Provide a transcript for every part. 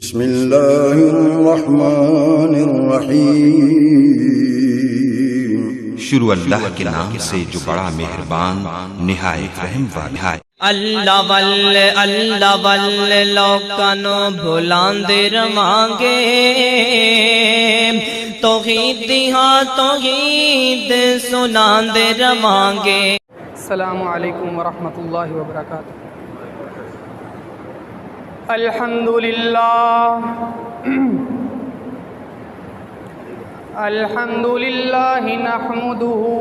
बिस्मिल्लाहिर्रहमानिर्रहीम। शुरू अल्लाह के नाम से जो बड़ा मेहरबान निहायत रहम वाला है। अल्लाह वल्ले लोकानो भुलांदे रवांगे तौहीद हाँ तौहीद सुनांदे रवांगे। अस्सलामु अलैकुम वरहमतुल्लाहि वबरकातुहू। अल्हम्दुलिल्लाह नहमदुहु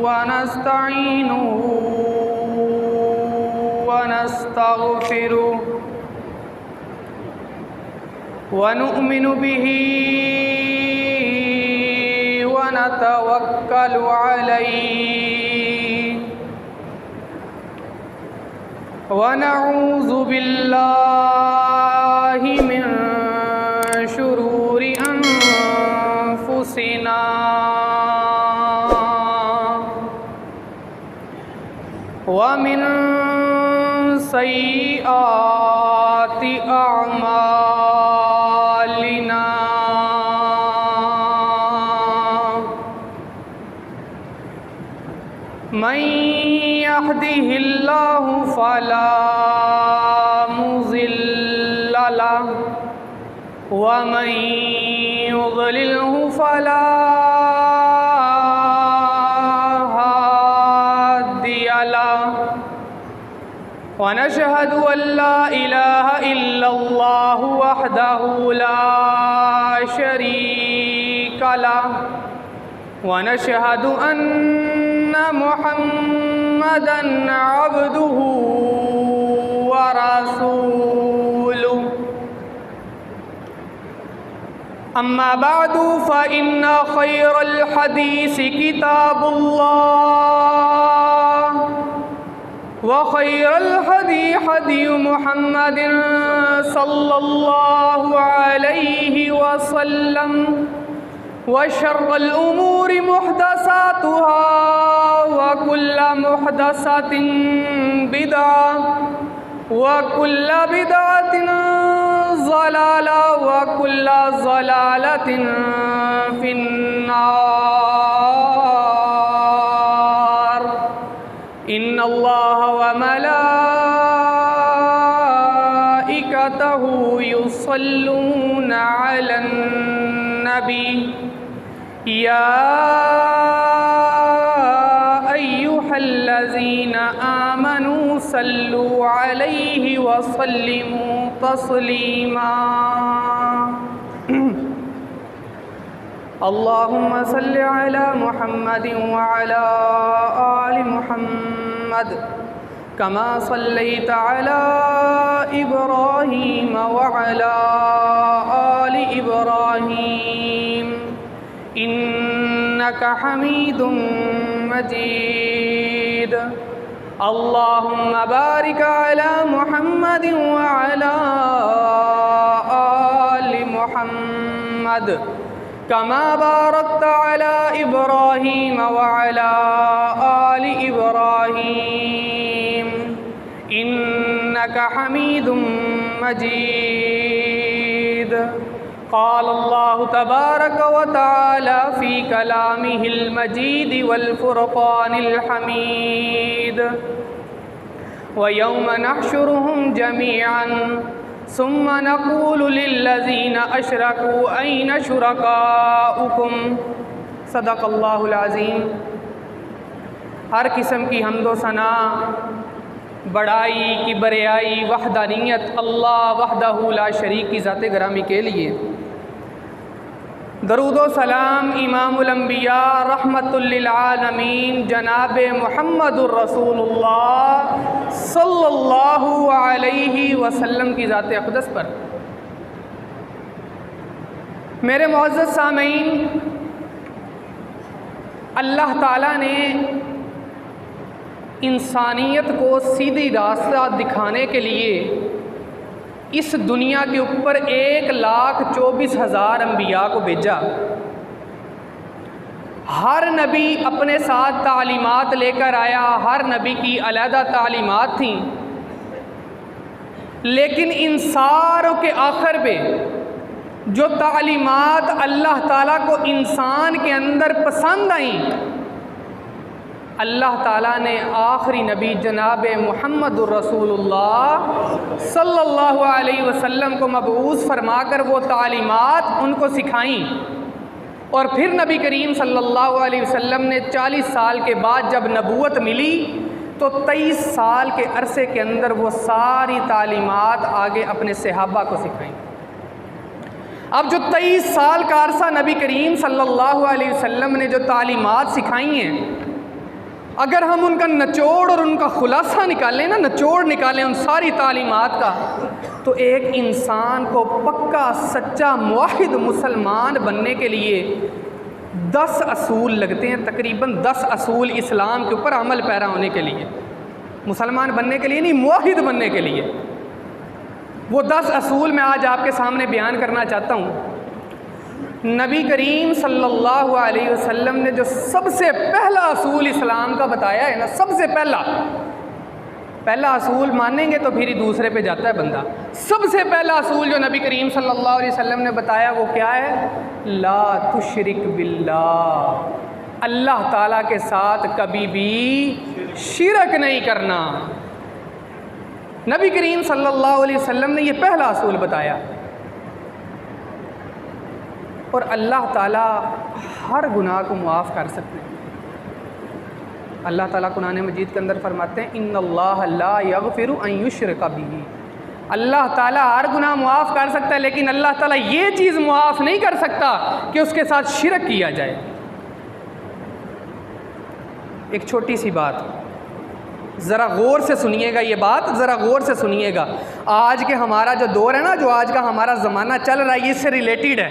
व नस्तईनुहु व नस्तगफिरुहु व नु'मिनु बिही व नतवक्कलु अलैहि व नऊज़ु बिल्लाहि मिन शुरूरि अनफुसिना व मिन सय्यिआति अअमालिना। मन यहदिहिल्लाहु फला मुज़िल्ल लहु व मन युज़लिल्हु फला हादिय लहु व नशहदु अल्ला इलाहा इल्लल्लाहु वहदहु ला शरीका लहु व नशहदु अन्ना मुहम्मदन अब्दुहु व रसूलुहु। अम्मा बअदु फ़इन्ना खैरल हदीसी किताबुल्लाह व खैरल हदी हदी मुहम्मदिन सल्लल्लाहु अलैहि वसल्लम व शर्रल उमूरि मुहदसातुहा व कुल्लु मुहदसतिन बिदअह व कुल्लु बिदअतिन ज़लाला व कुल्लु ज़लालतिन फिन्नार। इन्नल्लाह व मलाइकतहु युसल्लूना अलन नबी या अय्युहल्लज़ीना आमनू सल्लू अलैहि व सल्लिमू तस्लीमा। अल्लाहुम्मा सल्लि अला मुहम्मदिन व अला आलि मुहम्मद कमा सल्लैता अला इब्राहीम व अला आलि इब्राहीम इन्नका हमीदुम मजीद। अल्लाहुम्मा बारिक अला मुहम्मदिन व अला आलि मुहम्मद कमा बारकता अला इब्राहीम व अला आलि इब्राहीम इन्नका हमीदुम मजीद। क़ाल अल्लाहु तबारक व तआला फ़ी कलामिहिल मजीद वल फ़ुरक़ानिल हमीद व यौम नहशुरुहुम जमीअन सुम्मा नक़ूलु लिल्लज़ीना अशरकू ऐन शुरकाउकुम। सदक़ल्लाहुल अज़ीम। हर किस्म की हम्दो सना बड़ाई किबरियाई वहदानियत अल्लाह वहदहू ला शरीक की ज़ात ग्रामी के लिए। दरूद व सलाम इमामुल अंबिया रहमतुल लिल आलमीन जनाब मुहम्मदुर रसूलुल्लाह सल्लल्लाहु अलैहि वसल्लम की ज़ात अक़दस पर। मेरे मुअज़्ज़ज़ सामीन, अल्लाह ताला ने इंसानियत को सीधी रास्ता दिखाने के लिए इस दुनिया के ऊपर 1,24,000 अम्बिया को भेजा। हर नबी अपने साथ तालीमात लेकर आया, हर नबी की अलहदा तालीमात थीं। लेकिन इन सारों के आखिर पे जो तालीमात अल्लाह ताला को इंसान के अंदर पसंद आई, अल्लाह ताला ने आखिरी नबी जनाब मुहम्मदुर रसूलुल्लाह सल्लल्लाहु अलैहि वसल्लम को मबऊस फरमाकर वो तालीमात उनको सिखाई। और फिर नबी करीम सल्लल्लाहु अलैहि वसल्लम ने 40 साल के बाद जब नबूवत मिली तो 23 साल के अरसे के अंदर वो सारी तालीमात आगे अपने सहाबा को सिखाई। अब जो 23 साल का अरसा नबी करीम सल्लल्लाहु अलैहि वसल्लम ने जो तालीमात सिखाई हैं, अगर हम उनका निचोड़ और उनका खुलासा निकालें ना, निचोड़ निकालें उन सारी तालीमात का, तो एक इंसान को पक्का सच्चा मुवाहिद मुसलमान बनने के लिए 10 असूल लगते हैं, तकरीबन 10 असूल इस्लाम के ऊपर अमल पैरा होने के लिए, मुसलमान बनने के लिए नहीं, मुवाहिद बनने के लिए। वो 10 असूल मैं आज आपके सामने बयान करना चाहता हूँ। नबी करीम सल्लल्लाहु अलैहि वसल्लम ने जो सबसे पहला असूल इस्लाम का बताया है ना, सबसे पहला असूल मानेंगे तो फिर ही दूसरे पे जाता है बंदा। सबसे पहला असूल जो नबी करीम सल्लल्लाहु अलैहि वसल्लम ने बताया वो क्या है? ला तुशरिक बिल्लाह, अल्लाह ताला के साथ कभी भी शिरक नहीं करना। नबी करीम सल्लल्लाहु अलैहि वसल्लम ने ये पहला असूल बताया। और अल्लाह ताला हर गुनाह को मुआफ़ कर सकते हैं। अल्लाह ताला कुरान मजीद के अंदर फरमाते हैं इन्नल्लाह ला यग़फ़िरु अन युश्रका बिही, अल्लाह ताला हर गुनाह मुआफ़ कर सकता है, लेकिन अल्लाह ताला ये चीज़ मुआफ़ नहीं कर सकता कि उसके साथ शिरक किया जाए। एक छोटी सी बात, ज़रा गौर से सुनिएगा, ये बात ज़रा गौर से सुनिएगा। आज के हमारा जो दौर है ना, जो आज का हमारा ज़माना चल रहा है, इससे रिलेटेड है।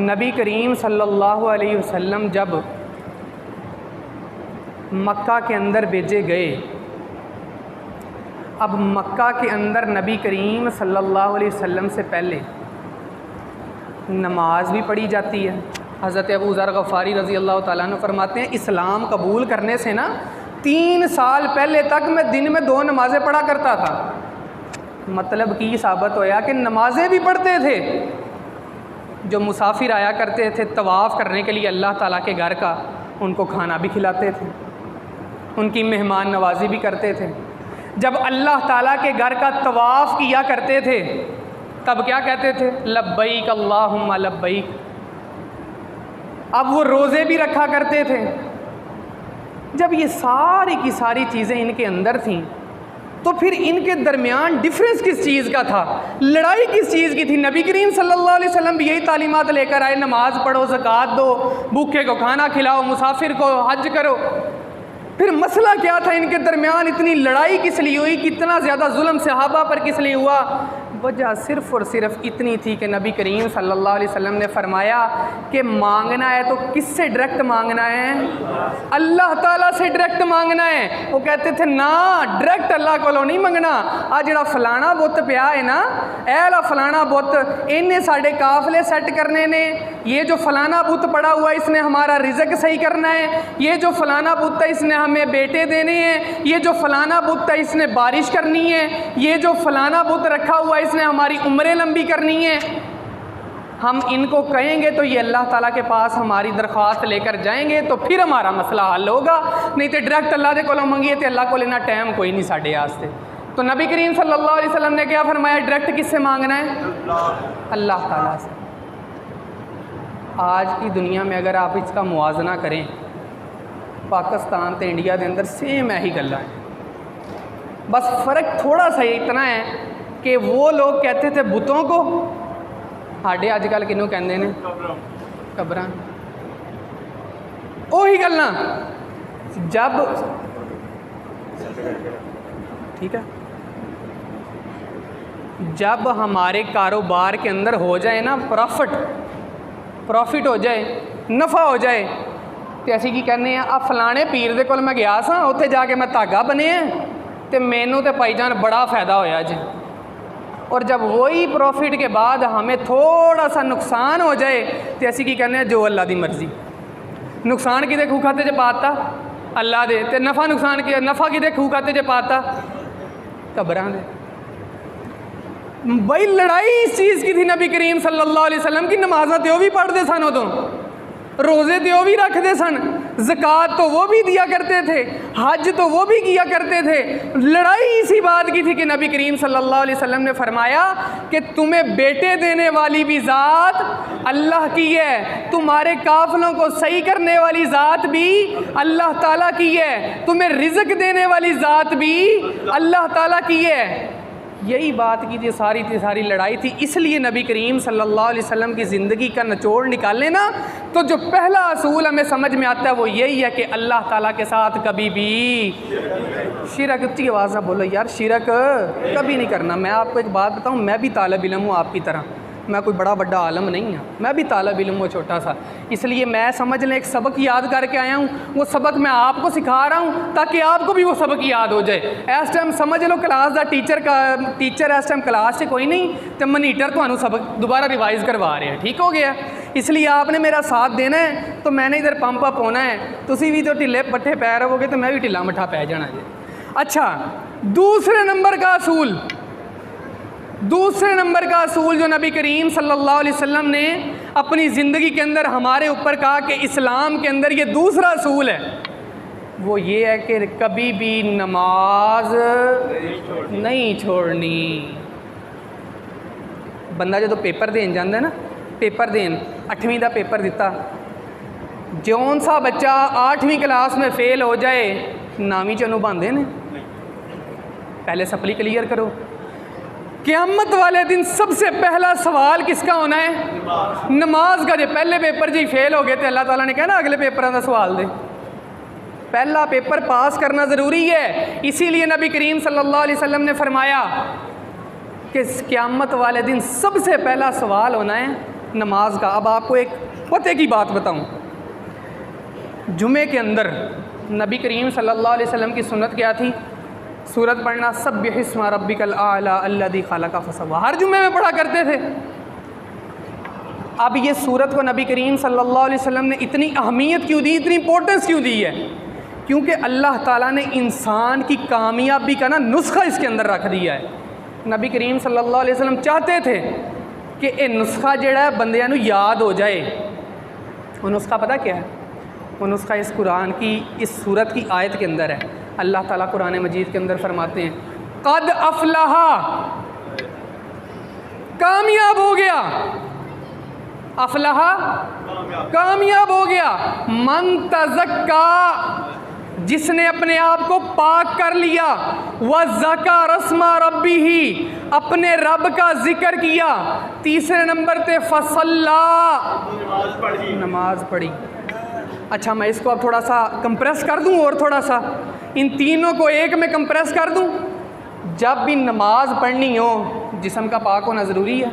नबी करीम सल्लल्लाहु अलैहि वसल्लम जब मक्का के अंदर भेजे गए, अब मक्का के अंदर नबी करीम सल्लल्लाहु अलैहि वसल्लम से पहले नमाज भी पढ़ी जाती है। हज़रत अबू ज़र गफ़ारी रज़ी अल्लाह ताला अन्हु फरमाते हैं इस्लाम कबूल करने से ना 3 साल पहले तक मैं दिन में 2 नमाज़ें पढ़ा करता था। मतलब की साबित होया कि नमाज़ें भी पढ़ते थे। जो मुसाफिर आया करते थे तवाफ़ करने के लिए अल्लाह ताला के घर का, उनको खाना भी खिलाते थे, उनकी मेहमान नवाजी भी करते थे। जब अल्लाह ताला के घर का तवाफ़ किया करते थे तब क्या कहते थे? लब्बैक अल्लाहुम्मा लब्बैक। अब वो रोज़े भी रखा करते थे। जब ये सारी की सारी चीज़ें इनके अंदर थीं तो फिर इनके दरमियान डिफरेंस किस चीज़ का था? लड़ाई किस चीज़ की थी? नबी करीम सल्लल्लाहु अलैहि वसल्लम भी यही तालीमात लेकर आए, नमाज पढ़ो, ज़कात दो, भूखे को खाना खिलाओ, मुसाफिर को हज करो। फिर मसला क्या था इनके दरमियान? इतनी लड़ाई किस लिए हुई? कितना ज़्यादा जुल्म सहाबा पर किस लिए हुआ? वजह सिर्फ़ और सिर्फ इतनी थी कि नबी करीम सल्लल्लाहु अलैहि वसल्लम ने फरमाया कि मांगना है तो किससे डायरेक्ट मांगना है? अल्लाह ताला से डायरेक्ट मांगना है। वो कहते थे ना, डायरेक्ट अल्लाह को नहीं मंगना। आ जड़ा फलाना बुत पिया है ना, ऐला फलाना बुत, इन्हें साढ़े काफले सेट करने ने, ये जो फलाना बुत पड़ा हुआ इसने हमारा रिज़्क सही करना है, ये जो फलाना बुत है इसने हमें बेटे देने हैं, ये जो फलाना बुत है इसने बारिश करनी है, ये जो फलाना बुत रखा हुआ इसने हमारी उम्रें लंबी करनी है। हम इनको कहेंगे तो ये अल्लाह ताला के पास हमारी दरख्वास्त लेकर जाएंगे तो फिर हमारा मसला हल होगा, नहीं तो डायरेक्ट अल्लाह दे कोलों मंगिए तो अल्लाह को लेना टाइम कोई नहीं साढ़े आस्ते। तो नबी करीम सल्लल्लाहु अलैहि वसल्लम ने क्या फरमाया? डायरेक्ट किससे मांगना है? अल्लाह ताला से। आज की दुनिया में अगर आप इसका मुआजना करें, पाकिस्तान तो इंडिया के अंदर सेम यही गल्लां है, बस फ़र्क थोड़ा सा इतना है कि वो लोग कहते थे बुतों को, साढ़े अजकल किनू कहते हैं? कब्रां। ओही गल्लां जब ठीक है, जब हमारे कारोबार के अंदर हो जाए ना प्रॉफिट हो जाए, नफ़ा हो जाए, तो असीं की कहने हैं आ फलाने पीर दे कोल मैं गया सा, उत्थे जाके मैं धागा बने तो मैनू तो भाईजान बड़ा फ़ायदा होया जी। और जब वही प्रॉफिट के बाद हमें थोड़ा सा नुकसान हो जाए तो असीं की कहने हैं जो अल्लाह दी मर्ज़ी। नुकसान किदे खूह खाते च पाता? अल्लाह दे। ते नफ़ा नुकसान नफ़ा किदे खूह खाते च पाता? कब्रां दे। भाई लड़ाई इस चीज़ की थी नबी करीम सल्लल्लाहु अलैहि वसल्लम की नमाज़ां तो भी पढ़ते सन, उदों रोज़े तो भी रखते सन, ज़कात तो वो भी दिया करते थे, हज तो वो भी किया करते थे। लड़ाई इसी बात की थी कि नबी करीम सल्लल्लाहु अलैहि वसल्लम ने फरमाया कि तुम्हें बेटे देने वाली भी ज़ात अल्लाह की है, तुम्हारे काफ़िलों को सही करने वाली ज़ात भी अल्लाह ताला की है, तुम्हें रिज़्क देने वाली ज़ात भी अल्लाह ताला की है। यही बात की जो सारी लड़ाई थी। इसलिए नबी करीम सल्लल्लाहु अलैहि वसल्लम की ज़िंदगी का निचोड़ निकालें ना, तो जो पहला असूल हमें समझ में आता है वो यही है कि अल्लाह ताला के साथ कभी भी शिरक, अच्छी आवाज़ से बोलो यार, शिरक कभी नहीं करना। मैं आपको एक बात बताऊँ, मैं भी तालिब इल्म हूँ आपकी तरह, मैं कोई बड़ा आलम नहीं हूँ, मैं भी तालिब इल्म हूँ छोटा सा। इसलिए मैं समझ लें एक सबक याद करके आया हूँ, वो सबक मैं आपको सिखा रहा हूँ ताकि आपको भी वो सबक याद हो जाए। इस टाइम समझ लो क्लास का टीचर इस टाइम क्लास से कोई नहीं, तो मनीटर तो सबक दोबारा रिवाइज़ करवा रहे हैं, ठीक हो गया। इसलिए आपने मेरा साथ देना है, तो मैंने इधर पंप अप होना है, तुसी भी तो ढिले पट्ठे पै रहोगे तो मैं भी ढिला मट्ठा पै जाना है। अच्छा, दूसरे नंबर का असूल जो नबी करीम सल्लल्लाहु अलैहि वसल्लम ने अपनी ज़िंदगी के अंदर हमारे ऊपर कहा कि इस्लाम के अंदर ये दूसरा असूल है, वो ये है कि कभी भी नमाज नहीं छोड़नी। बंदा जो पेपर देन जाता है ना, पेपर देन 8वीं का पेपर दिता, जौन सा बच्चा 8वीं क्लास में फेल हो जाए 9वीं च अनुभांदे ने, पहले सप्ली क्लियर करो। क़यामत वाले दिन सबसे पहला सवाल किसका होना है? नमाज का। जो पहले पेपर जी फेल हो गए तो अल्लाह ताला ने कहना अगले पेपर का सवाल दे। पहला पेपर पास करना ज़रूरी है। इसीलिए नबी करीम सल्लल्लाहु अलैहि वसल्लम ने फरमाया कि क़यामत वाले दिन सबसे पहला सवाल होना है नमाज का। अब आपको एक पते की बात बताऊं, जुमे के अंदर नबी करीम सल्लल्लाहु अलैहि वसल्लम की सुन्नत क्या थी? सूरत पढ़ना, सब्बिहिस्मा रब्बिकल आला अल्लज़ी खलक़ फसव्वा, हर जुमे में पढ़ा करते थे। अब ये सूरत को नबी करीम सल्लल्लाहु अलैहि वसल्लम ने इतनी अहमियत क्यों दी, इतनी इंपॉर्टेंस क्यों दी है? क्योंकि अल्लाह ताला ने इंसान की कामयाबी का ना नुस्खा इसके अंदर रख दिया है। नबी करीम सल्लल्लाहु अलैहि वसल्लम चाहते थे कि ये नुस्खा जिहड़ा बंदियां नूं याद हो जाए। वो नुस्खा पता क्या है? वो नुस्खा इस कुरान की इस सूरत की आयत के अंदर है। अल्लाह ताला कुरान मजीद के अंदर फरमाते हैं, कद अफलाहा, कामयाब हो गया, अफलाहा कामयाब हो गया, मन तज़क्का, जिसने अपने आप को पाक कर लिया, व ज़का रस्मा रब्बी ही, अपने रब का जिक्र किया। तीसरे नंबर पे फसल्ला, नमाज पढ़ी। अच्छा, मैं इसको अब थोड़ा सा कंप्रेस कर दूं, और थोड़ा सा इन तीनों को एक में कंप्रेस कर दूं। जब भी नमाज पढ़नी हो, जिस्म का पाक होना ज़रूरी है,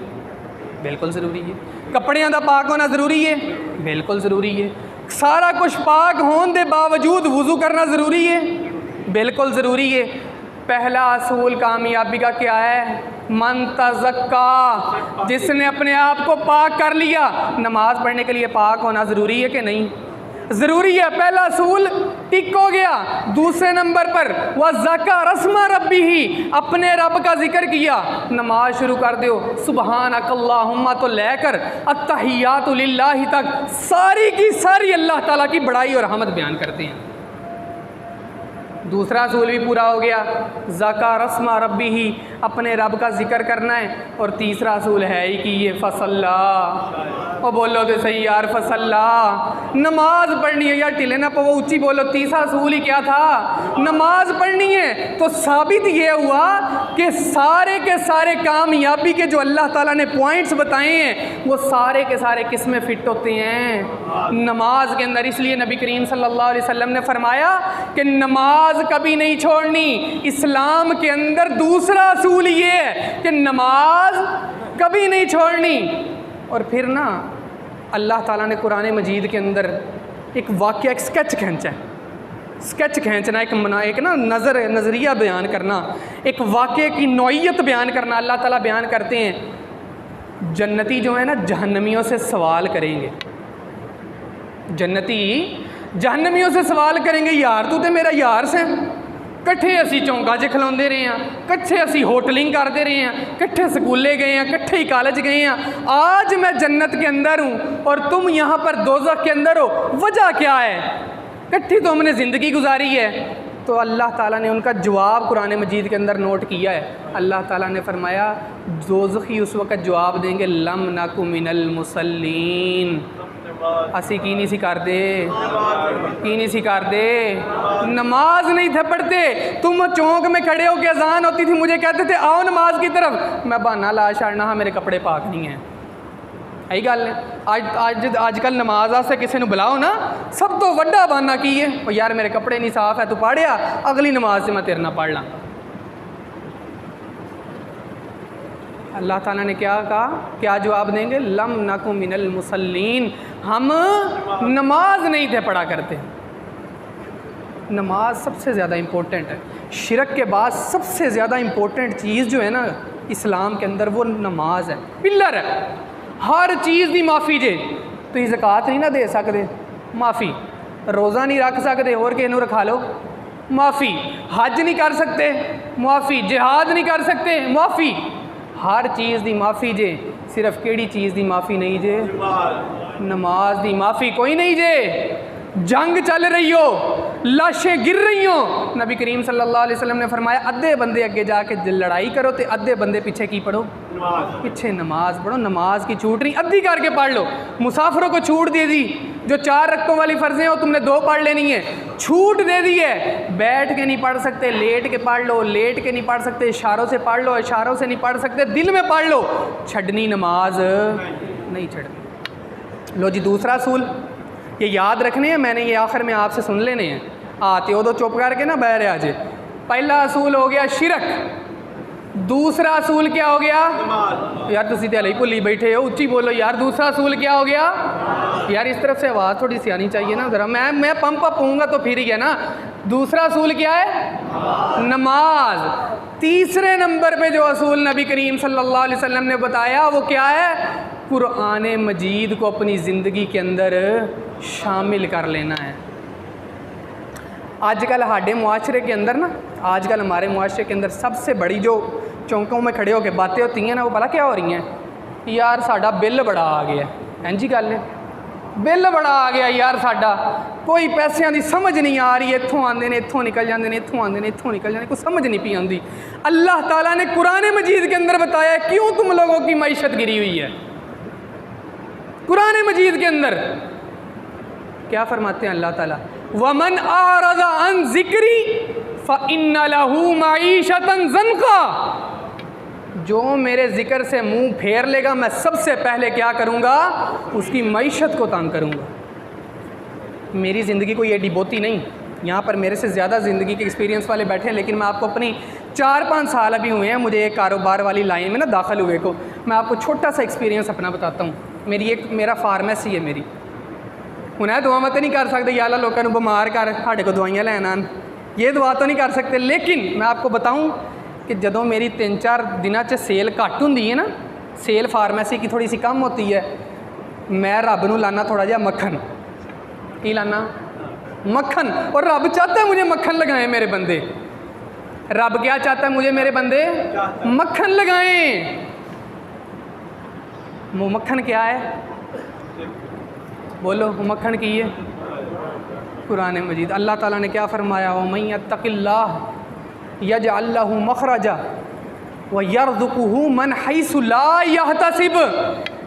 बिल्कुल ज़रूरी है। कपड़ियां दा पाक होना ज़रूरी है, बिल्कुल ज़रूरी है। सारा कुछ पाक होने के बावजूद वज़ू करना ज़रूरी है, बिल्कुल ज़रूरी है। पहला असूल कामयाबी का क्या है? मन तज़क्का, जिसने अपने आप को पाक कर लिया। नमाज पढ़ने के लिए पाक होना ज़रूरी है कि नहीं? ज़रूरी है। पहला असूल टिक हो गया। दूसरे नंबर पर वह ज़का रस्मा रब्बी ही, अपने रब का जिक्र किया। नमाज शुरू कर दो, सुबहानक अल्लाहुम्मा तो लेकर अत्तहियातु लिल्लाहि तक सारी की सारी अल्लाह ताला की बड़ाई और रहमत बयान करते हैं। दूसरा असूल भी पूरा हो गया, ज़का रस्मा रब्बी ही, अपने रब का जिक्र करना है। और तीसरा असूल है ही कि ये फसल्ला, और बोलो तो सही यार, फसल्ला, नमाज पढ़नी है यार, टिले ना पवो, ऊंची बोलो। तीसरा असूल ही क्या था? नमाज पढ़नी है। तो साबित ये हुआ कि सारे के सारे कामयाबी के जो अल्लाह ताला ने पॉइंट्स बताए हैं, वो सारे के सारे किस में फिट होते हैं? नमाज के अंदर। इसलिए नबी करीम सल्लल्लाहु अलैहि वसल्लम ने फरमाया कि नमाज कभी नहीं छोड़नी। इस्लाम के अंदर दूसरा असूल ये है कि नमाज कभी नहीं छोड़नी। और फिर ना अल्लाह ताला ने कुरान मजीद के अंदर एक वाक़या, एक स्केच खींचा है। स्केच खींचना, एक ना नज़रिया बयान करना, एक वाक़े की नौइयत बयान करना। अल्लाह ताला बयान करते हैं, जन्नती जो है ना जहन्नमियों से सवाल करेंगे। जन्नती जहन्नमियों से सवाल करेंगे, यार तू तो मेरा यार से, कट्ठे असी चौंका 'च खलोंदे रहे हैं, कट्ठे असी होटलिंग करते रहे हैं, कट्ठे स्कूले गए हैं, कट्ठे ही कॉलेज गए हैं। आज मैं जन्नत के अंदर हूँ और तुम यहाँ पर दोज़ख के अंदर हो, वजह क्या है? कट्ठी तो हमने ज़िंदगी गुजारी है। तो अल्लाह ताला ने उनका जवाब कुरान मजीद के अंदर नोट किया है। अल्लाह ताला ने फरमाया दोज़खी उस वक़्त जवाब देंगे लम नकु मिनल मुसल्लीन, असी की नहीं सी करते, की नहीं सी करते, नमाज नहीं थे पढ़ते। तुम चौंक में खड़े हो के अजान होती थी, मुझे कहते थे आओ नमाज की तरफ, मैं बहाना ला छड़ना हाँ मेरे कपड़े पाक नहीं हैं। यही गल है। अजकल नमाज आस्ते किसी को बुलाओ ना, सब तो वड्डा बहाना की है और यार मेरे कपड़े नहीं साफ है, तू पढ़िया अगली नमाज से मैं तेरे ना पढ़ ला। अल्लाह ताला ने क्या कहा, क्या जवाब देंगे? लम नकु मिनल मुसल्लीन, हम नमाज नहीं थे पढ़ा करते। नमाज सबसे ज़्यादा इम्पोर्टेंट है। शिरक के बाद सबसे ज़्यादा इम्पोर्टेंट चीज़ जो है ना इस्लाम के अंदर, वो नमाज है, पिलर है। हर चीज़ की माफ़ी जे, तुम ज़कात नहीं ना दे सकते, माफ़ी। रोज़ा नहीं रख सकते, और किसी रखा लो, माफ़ी। हज नहीं कर सकते, माफ़ी। जिहाद नहीं कर सकते, माफ़ी। हर चीज़ की माफ़ी जे, सिर्फ केड़ी चीज़ की माफ़ी नहीं जे? नमाज की माफ़ी कोई नहीं जे। जंग चल रही हो, लाशें गिर रही हो, नबी करीम सल्लल्लाहु अलैहि वसल्लम ने फरमाया अद्धे बंदे अगे जाके लड़ाई करो तो अद्धे बंदे पीछे की पढ़ो, पीछे नमाज पढ़ो। नमाज की छूट नहीं, अद्धी करके पढ़ लो। मुसाफिरों को छूट दे दी, जो 4 रकतों वाली फ़र्ज़ें हो तुमने 2 पढ़ लेनी है, छूट दे दी है। बैठ के नहीं पढ़ सकते, लेट के पढ़ लो, लेट के नहीं पढ़ सकते, इशारों से पढ़ लो, इशारों से नहीं पढ़ सकते, दिल में पढ़ लो। छड़नी नमाज नहीं छड़नी। लो जी दूसरा असूल, ये याद रखने हैं, मैंने ये आखिर में आपसे सुन लेने हैं। आते हो तो चुप करके ना बह रहे। पहला असूल हो गया शिरक, दूसरा असूल क्या हो गया? यार तुसी तो हले भुली बैठे हो, उच्ची बोलो यार। दूसरा असूल क्या हो गया? यार इस तरफ से आवाज़ थोड़ी सी आनी चाहिए ना ज़रा, मैं पंप अप होऊंगा तो फिर ही है ना। दूसरा असूल क्या है? नमाज। तीसरे नंबर पे जो असूल नबी करीम सल्लल्लाहु अलैहि वसल्लम ने बताया वो क्या है? कुरान मजीद को अपनी ज़िंदगी के अंदर शामिल कर लेना है। आजकल हमारे मुआशरे के अंदर ना, आजकल हमारे मुआशरे के अंदर सबसे बड़ी जो चौंकों में खड़े होकर बातें होती हैं ना, वो भला क्या हो रही हैं? यार साडा बिल बड़ा आ गया। हैं जी गल है, बिल बड़ा आ गया यार साडा, कोई पैसों की समझ नहीं आ रही, इत्थों आते हैं इत्थों निकल जाते हैं, इत्थों आते हैं इत्थों निकल जाते हैं, कुछ समझ नहीं पी आती। अल्लाह ताला ने कुरान मजीद के अंदर बताया क्यों तुम लोगों की मईशत गिरी हुई है। कुरान मजीद के अंदर क्या फरमाते हैं अल्लाह ताला? वमन आरज़ा अन ज़िक्री फ़इन्ना लहू मईशतन ज़न्क़ा, जो मेरे ज़िक्र से मुंह फेर लेगा मैं सबसे पहले क्या करूँगा? उसकी मईशत को तंग करूँगा। मेरी ज़िंदगी कोई एडी बोती नहीं, यहाँ पर मेरे से ज़्यादा ज़िंदगी के एक्सपीरियंस वाले बैठे हैं, लेकिन मैं आपको अपनी 4-5 साल अभी हुए हैं मुझे एक कारोबार वाली लाइन में ना दाखिल हुए को, मैं आपको छोटा सा एक्सपीरियंस अपना बताता हूँ। मेरा फार्मेसी है मेरी, हूँ दुआ मत नहीं कर सकते या अल्लाह लोगों को बीमार कर साढ़े को दवाइयाँ लैन आन, ये दुआ तो नहीं कर सकते। लेकिन मैं आपको बताऊँ कि जदों मेरी 3-4 दिनों च सेल घट होंदी है ना, सेल फार्मेसी की थोड़ी सी कम होती है, मैं रब नूं लाना थोड़ा जिहा मक्खन। की लाना? मक्खन। और रब चाहता है मुझे मक्खन लगाएं मेरे बंदे। रब क्या चाहता है? मुझे मेरे बंदे मक्खन लगाएं। वो मक्खन क्या है? बोलो मक्खन की है कुरान मजीद। अल्लाह ताला ने क्या फरमाया? वमन यत्तक़िल्लाह यजअल लहू मखरजा व यरज़ुक़हू मन हैसु ला यहतसिब।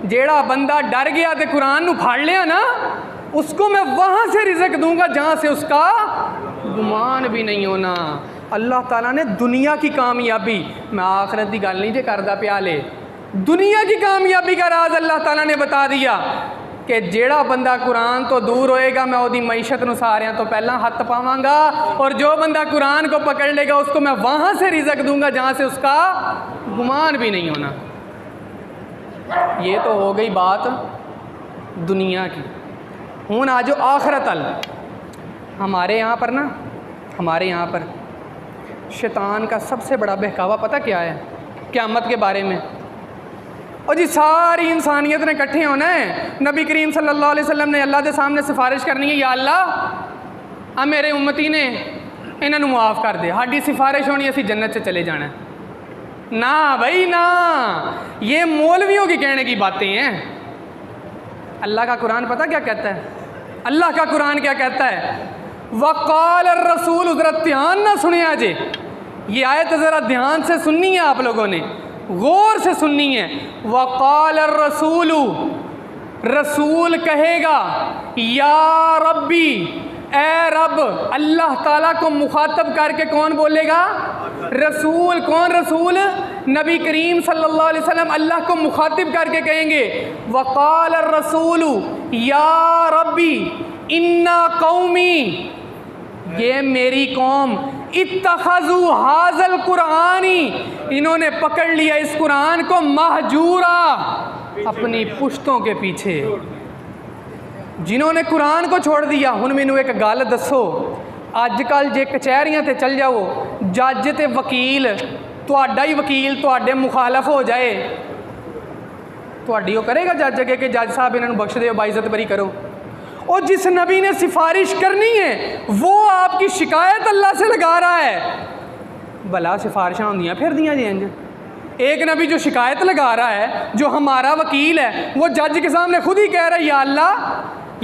जेड़ा बंदा डर गया तो कुरान नू फाड़ लिया ना, उसको मैं वहाँ से रिज़्क़ दूंगा जहाँ से उसका गुमान भी नहीं होना। अल्लाह ताला ने दुनिया की कामयाबी, मैं आखिरत की गल नहीं जे करदा पिया ले, दुनिया की कामयाबी का राज अल्लाह ताला ने बता दिया कि जेड़ा बंदा कुरान तो दूर होएगा मैं उसकी मईशत नूं सारियां तो पहला हथ पावांगा, और जो बंदा कुरान को पकड़ लेगा उसको मैं वहाँ से रिज़्क़ दूंगा जहाँ से उसका गुमान भी नहीं होना। ये तो हो गई बात दुनिया की। हूँ आज आखिरत अल हमारे यहाँ पर ना, हमारे यहाँ पर शैतान का सबसे बड़ा बहकावा पता क्या है? क़यामत के बारे में। और जी सारी इंसानियत ने इकट्ठे होना है, नबी करीम सल्लल्लाहु अलैहि वसल्लम ने अल्लाह के सामने सिफारिश करनी है, या अल्लाह अब मेरे उम्मती ने इन्हों माफ़ कर दे, साड़ी सिफारिश होनी असी जन्नत से चले जाना। ना भाई ना, ये मौलवियों की कहने की बातें हैं। अल्लाह का कुरान पता क्या कहता है? अल्लाह का कुरान क्या कहता है? वक़ाल रसूल, ज़रा ध्यान ना सुनिया जे, ये आयत ज़रा ध्यान से सुननी है, आप लोगों ने गौर से सुननी है। वक़ाल रसूल, रसूल कहेगा या रब्बी, ए रब। अल्लाह ताला को मुखातब करके कौन बोलेगा? रसूल। कौन रसूल? नबी करीम सल्लल्लाहु अलैहि वसल्लम अल्लाह को मुखातिब करके कहेंगे वक़ाल रसूल या रब्बी इन्ना कौमी, ये मेरी कौम, इत्तखज़ू हाज़ल कुरानी, इन्होंने पकड़ लिया इस कुरान को महजूरा, अपनी पुश्तों के पीछे। जिन्होंने कुरान को छोड़ दिया। हुण मैनू एक गल दसो, अजकल जे कचहरियां ते चल जाओ, जज ते वकील, तुहाडा ही वकील तुहाडे मुखालफ हो जाए, तुहाडी वो करेगा जज अगे कि जज साहब इन्होंने बख्श दो, बाइज़्ज़त बरी करो। और जिस नबी ने सिफारिश करनी है वो आपकी शिकायत अल्लाह से लगा रहा है। भला सिफारिशां होंदियां फिर दियां जी इंज। एक नबी जो शिकायत लगा रहा है, जो हमारा वकील है, वो जज के सामने खुद ही कह रहा है या अल्लाह,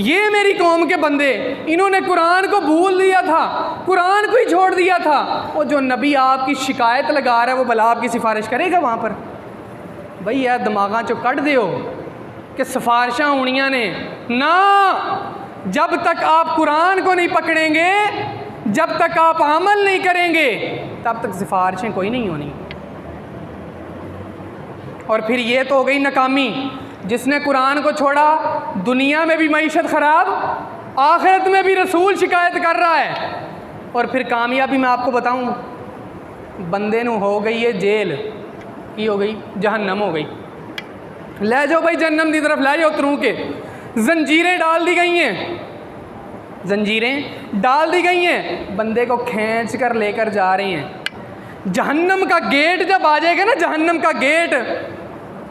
ये मेरी कौम के बंदे, इन्होंने कुरान को भूल दिया था, कुरान को ही छोड़ दिया था। और जो नबी आपकी शिकायत लगा रहा है वो भला आपकी सिफारिश करेगा वहाँ पर? भाई यार दिमागां चो कढ़ दियो कि सिफारिशां होनियां ने ना। जब तक आप कुरान को नहीं पकड़ेंगे, जब तक आप अमल नहीं करेंगे, तब तक सिफारिशें कोई नहीं होनी। और फिर ये तो हो गई नाकामी। जिसने कुरान को छोड़ा, दुनिया में भी मईशत ख़राब, आखिरत में भी रसूल शिकायत कर रहा है। और फिर कामयाबी मैं आपको बताऊं, बंदे नू हो गई है जेल, की हो गई? जहन्नम हो गई। ले जाओ भाई जहन्नम की तरफ ले जाओ तरू के। जंजीरें डाल दी गई हैं, जंजीरें डाल दी गई हैं, बंदे को खींच कर लेकर जा रहे हैं। जहन्नम का गेट जब आ जाएगा ना, जहन्नम का गेट,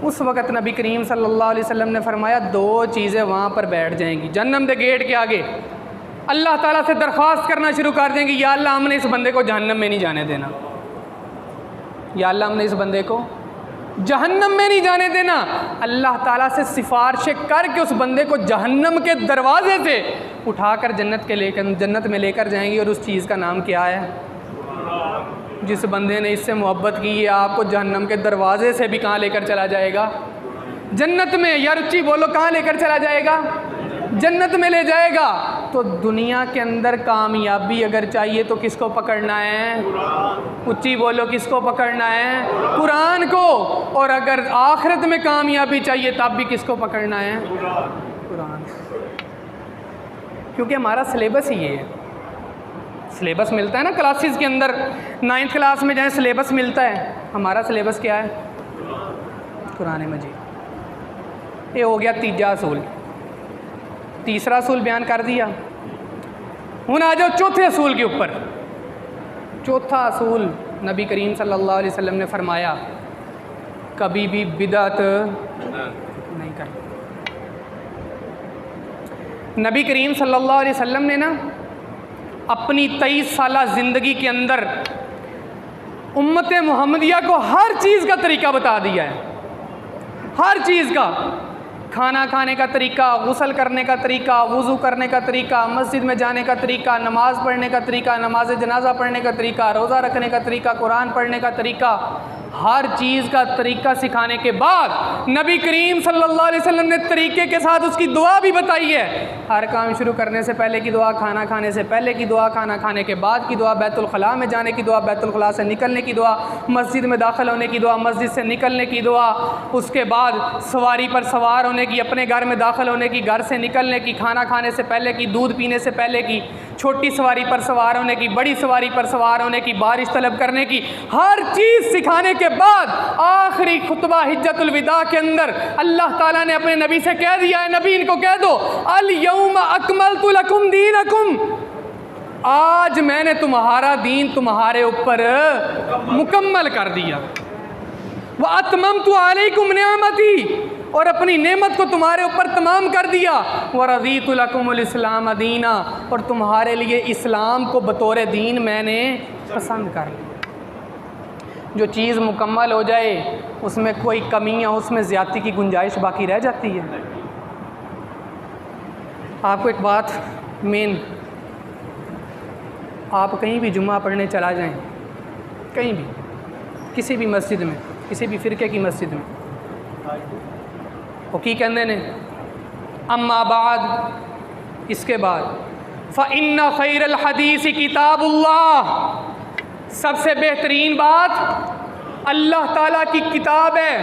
उस वक़्त नबी करीम सल्लल्लाहु अलैहि वसल्लम ने फरमाया दो चीज़ें वहाँ पर बैठ जाएंगी जहन्नम के गेट के आगे। अल्लाह ताला से दरख्वास्त करना शुरू कर देंगी, या अल्लाह हमने इस बंदे को जहन्नम में नहीं जाने देना, या अल्लाह हमने इस बंदे को जहन्नम में नहीं जाने देना। अल्लाह ताला से सिफारिशें करके उस बंदे को जहन्नम के दरवाजे से उठाकर जन्नत में लेकर जाएंगी। और उस चीज़ का नाम क्या है? जिस बंदे ने इससे मोहब्बत की है, आपको जहन्नम के दरवाजे से भी कहाँ लेकर चला जाएगा? जन्नत में। यार उच्ची बोलो, कहाँ लेकर चला जाएगा? जन्नत में ले जाएगा। तो दुनिया के अंदर कामयाबी अगर चाहिए तो किसको पकड़ना है? उच्ची बोलो, किसको पकड़ना है? कुरान को। और अगर आखिरत में कामयाबी चाहिए तब भी किसको पकड़ना है? कुरान। क्योंकि हमारा सिलेबस ही ये है। सिलेबस मिलता है ना क्लासेस के अंदर, 9th क्लास में जाए सिलेबस मिलता है। हमारा सिलेबस क्या है? कुरान मजीद। ये हो गया तीजा असूल। तीसरा असूल बयान कर दिया। हुन आ जाओ चौथे असूल के ऊपर। चौथा असूल नबी करीम सल्लल्लाहु अलैहि वसल्लम ने फरमाया, कभी भी बिदअत नहीं कर। नबी करीम सल्लल्लाहु अलैहि वसल्लम ने ना अपनी 23 साला ज़िंदगी के अंदर उम्मत मोहम्मदिया को हर चीज़ का तरीका बता दिया है। हर चीज़ का, खाना खाने का तरीका, गुस्ल करने का तरीका, वज़ू करने का तरीका, मस्जिद में जाने का तरीका, नमाज़ पढ़ने का तरीका, नमाज जनाजा पढ़ने का तरीका, रोज़ा रखने का तरीका, कुरान पढ़ने का तरीका, हर चीज़ का तरीका सिखाने के बाद नबी करीम सल्लल्लाहु अलैहि वसल्लम ने तरीके के साथ उसकी दुआ भी बताई है। हर काम शुरू करने से पहले की दुआ, खाना खाने से पहले की दुआ, खाना खाने के बाद की दुआ, बैतुल खला में जाने की दुआ, बैतुल खला से निकलने की दुआ, मस्जिद में दाखिल होने की दुआ, मस्जिद से निकलने की दुआ, उसके बाद सवारी पर सवार होने की, अपने घर में दाखिल होने की, घर से निकलने की, खाना खाने से पहले की, दूध पीने से पहले की, छोटी सवारी पर सवार होने की, बड़ी सवारी पर सवार होने की, बारिश तलब करने की, हर चीज़ सिखाने के बाद आखिरी खुतबा हिज्जतुल विदा के अंदर अल्लाह ताला ने अपने नबी से कह दिया है, नबी इनको कह दो, अल यौमा अकमलतु लकुम दीनकुम, आज मैंने तुम्हारा दीन तुम्हारे ऊपर मुकम्मल कर दिया। व अतममतु अलैकुम निअमती, और अपनी नेमत को तुम्हारे ऊपर तमाम कर दिया। व रज़ीतु लकुमुल इस्लाम दीना, और तुम्हारे लिए इस्लाम को बतौर दीन मैंने पसंद कर लिया। जो चीज़ मुकम्मल हो जाए उसमें कोई कमी या उसमें ज़्यादती की गुंजाइश बाकी रह जाती है। आपको एक बात मेन, आप कहीं भी जुम्मा पढ़ने चला जाएं, कहीं भी, किसी भी मस्जिद में, किसी भी फ़िरके की मस्जिद में, वो की कहते ने अम्मा बाद, इसके बाद फ़इन्ना खैरल हदीस किताबुल्लाह, सबसे बेहतरीन बात अल्लाह ताला की किताब है।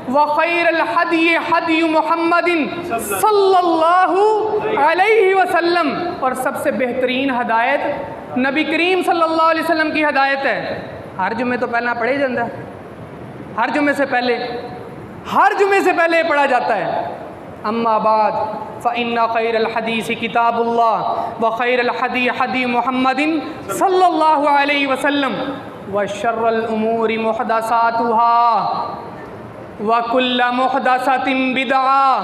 व खैरल हदी हदी मुहम्मदिन सल्लल्लाहु अलैहि वसल्लम, और सबसे बेहतरीन हदायत नबी करीम सल्लल्लाहु अलैहि वसल्लम की हदायत है। हर जुम्मे तो पहला पढ़े जाता है, हर जुम्मे से पहले पढ़ा जाता है। अम्मा बाद फ़इन्ना खैरल हदीस किताबुल्लाह व खैरल हदी हदी मुहम्मदिन सल्लल्लाहु अलैहि वसल्लम व शर्रल उमूरि मुहदसातुहा व कुल्ल मुहदसतिन बिदअह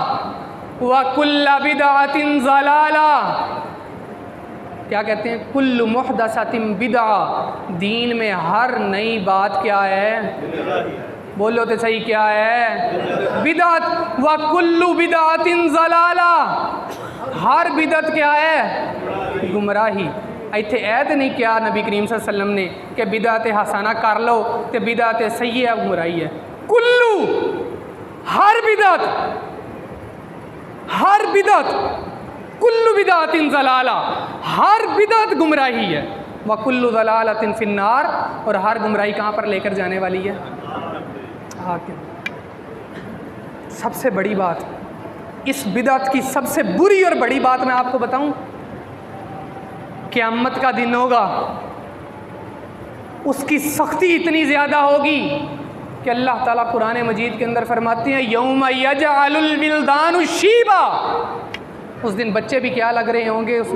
व कुल्ल बिदअतिन ज़लाला। क्या कहते हैं? कुल्लु मुहदसतिन बिदअह, दीन में हर नई बात क्या है? बोलो तो सही, क्या है? बिदअत। व कुल्लु बिदअतिन ज़लाला, हर बिदअत क्या है? गुमराही। इत्थे ऐ तो नहीं क्या नबी करीम सल्लल्लाहु अलैहि वसल्लम ने कि बिदअत हसना कर लो तो बिदअत सही है, गुमराही है। कुल्लु, हर बिदअत, हर बिदअत, कुल्लु बिदअतिन ज़लाला, हर बिदअत गुमराही है। व कुल्लु ज़लालतिन फिन्नार, और हर गुमराही कहाँ पर लेकर जाने वाली है? आगे। सबसे बड़ी बात, इस बिदअत की सबसे बुरी और बड़ी बात मैं आपको बताऊं, क़यामत का दिन होगा, उसकी सख्ती इतनी ज़्यादा होगी कि अल्लाह ताला कुरान मजीद के अंदर फरमाते हैं यौम यजअलुल विल्दानु शीबा, उस दिन बच्चे भी क्या लग रहे होंगे? उस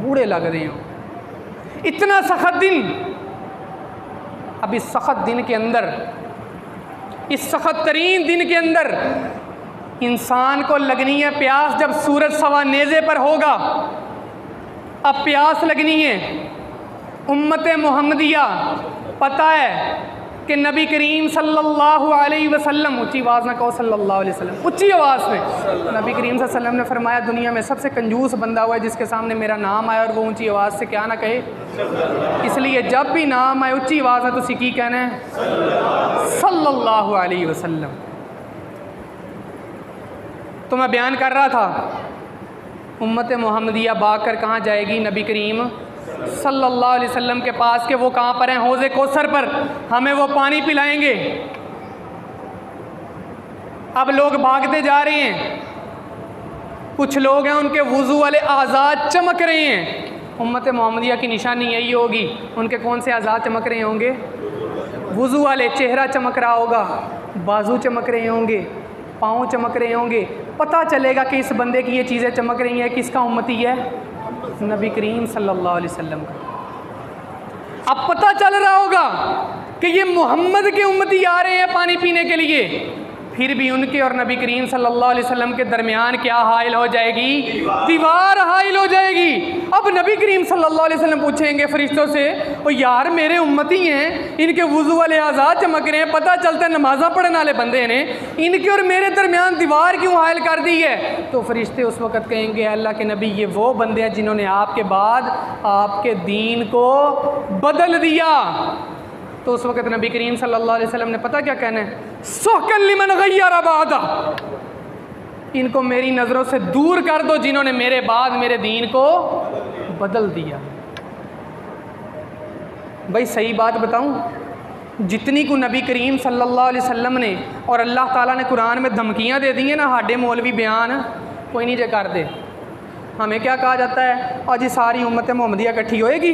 बूढ़े लग रहे होंगे। इतना सख्त दिन। अब इस सख्त दिन के अंदर, इस सख्त तरीन दिन के अंदर इंसान को लगनी है प्यास जब सूरज सवा नेज़े पर होगा। अब प्यास लगनी है। उम्मत मोहम्मदिया पता है कि नबी करीम सल्लल्लाहु अलैहि वसल्लम, ऊंची आवाज़ ना कहो सल्लल्लाहु अलैहि वसल्लम, ऊंची आवाज़ में, नबी करीम सल्लल्लाहु अलैहि वसल्लम ने फरमाया दुनिया में सबसे कंजूस बंदा हुआ है जिसके सामने मेरा नाम आया और वो ऊंची आवाज़ से क्या ना कहे। इसलिए जब भी नाम आए ऊंची आवाज़ में तुसी की कहना है? सल्लल्लाहु अलैहि वसल्लम। तो मैं बयान कर रहा था उम्मत मोहम्मदिया भाग कर कहाँ जाएगी? नबी करीम सल्लल्लाहु अलैहि वसल्लम के पास के वो कहाँ पर हैं? हौज़े कौसर पर, हमें वो पानी पिलाएंगे। अब लोग भागते जा रहे हैं, कुछ लोग हैं उनके वुज़ू वाले आज़ाद चमक रहे हैं। उम्मत मोहम्मदिया की निशानी यही होगी, उनके कौन से आज़ाद चमक रहे होंगे? वुज़ू वाले। चेहरा चमक रहा होगा, बाजू चमक रहे होंगे, पाँव चमक रहे होंगे। पता चलेगा कि इस बंदे की ये चीज़ें चमक रही हैं, किसका उम्मती है? नबी करीम सल्लल्लाहु अलैहि वसल्लम का। अब पता चल रहा होगा कि ये मोहम्मद के उम्मती आ रहे हैं पानी पीने के लिए, फिर भी उनके और नबी करीम सल्लल्लाहु अलैहि वसल्लम के दरमियान क्या हाइल हो जाएगी? दीवार हाइल हो जाएगी। अब नबी करीम सल्लल्लाहु अलैहि वसल्लम पूछेंगे फरिश्तों से, ओ यार मेरे उम्मती हैं, इनके वुज़ू वाले आज़ाद चमक रहे हैं, पता चलता है नमाज़ा पढ़ने वाले बंदे ने, इनके और मेरे दरमियान दीवार क्यों हाइल कर दी है? तो फरिश्ते उस वक़्त कहेंगे अल्लाह के नबी ये वो बंदे हैं जिन्होंने आपके बाद आपके दीन को बदल दिया। तो उस वक़्त नबी करीम सल्लल्लाहु अलैहि वसल्लम ने पता क्या कहना है? सुहकन लिमन गय्यर बादा, इनको मेरी नज़रों से दूर कर दो जिन्होंने मेरे बाद मेरे दीन को बदल दिया। भाई सही बात बताऊं, जितनी को नबी करीम सल्लल्लाहु अलैहि वसल्लम ने और अल्लाह ताला ने कुरान में धमकियां दे दी हैं ना, हाडे मौलवी बयान कोई नहीं जे कर दे। हमें क्या कहा जाता है? और जी सारी उम्मत मोहम्मदिया इकट्ठी होएगी,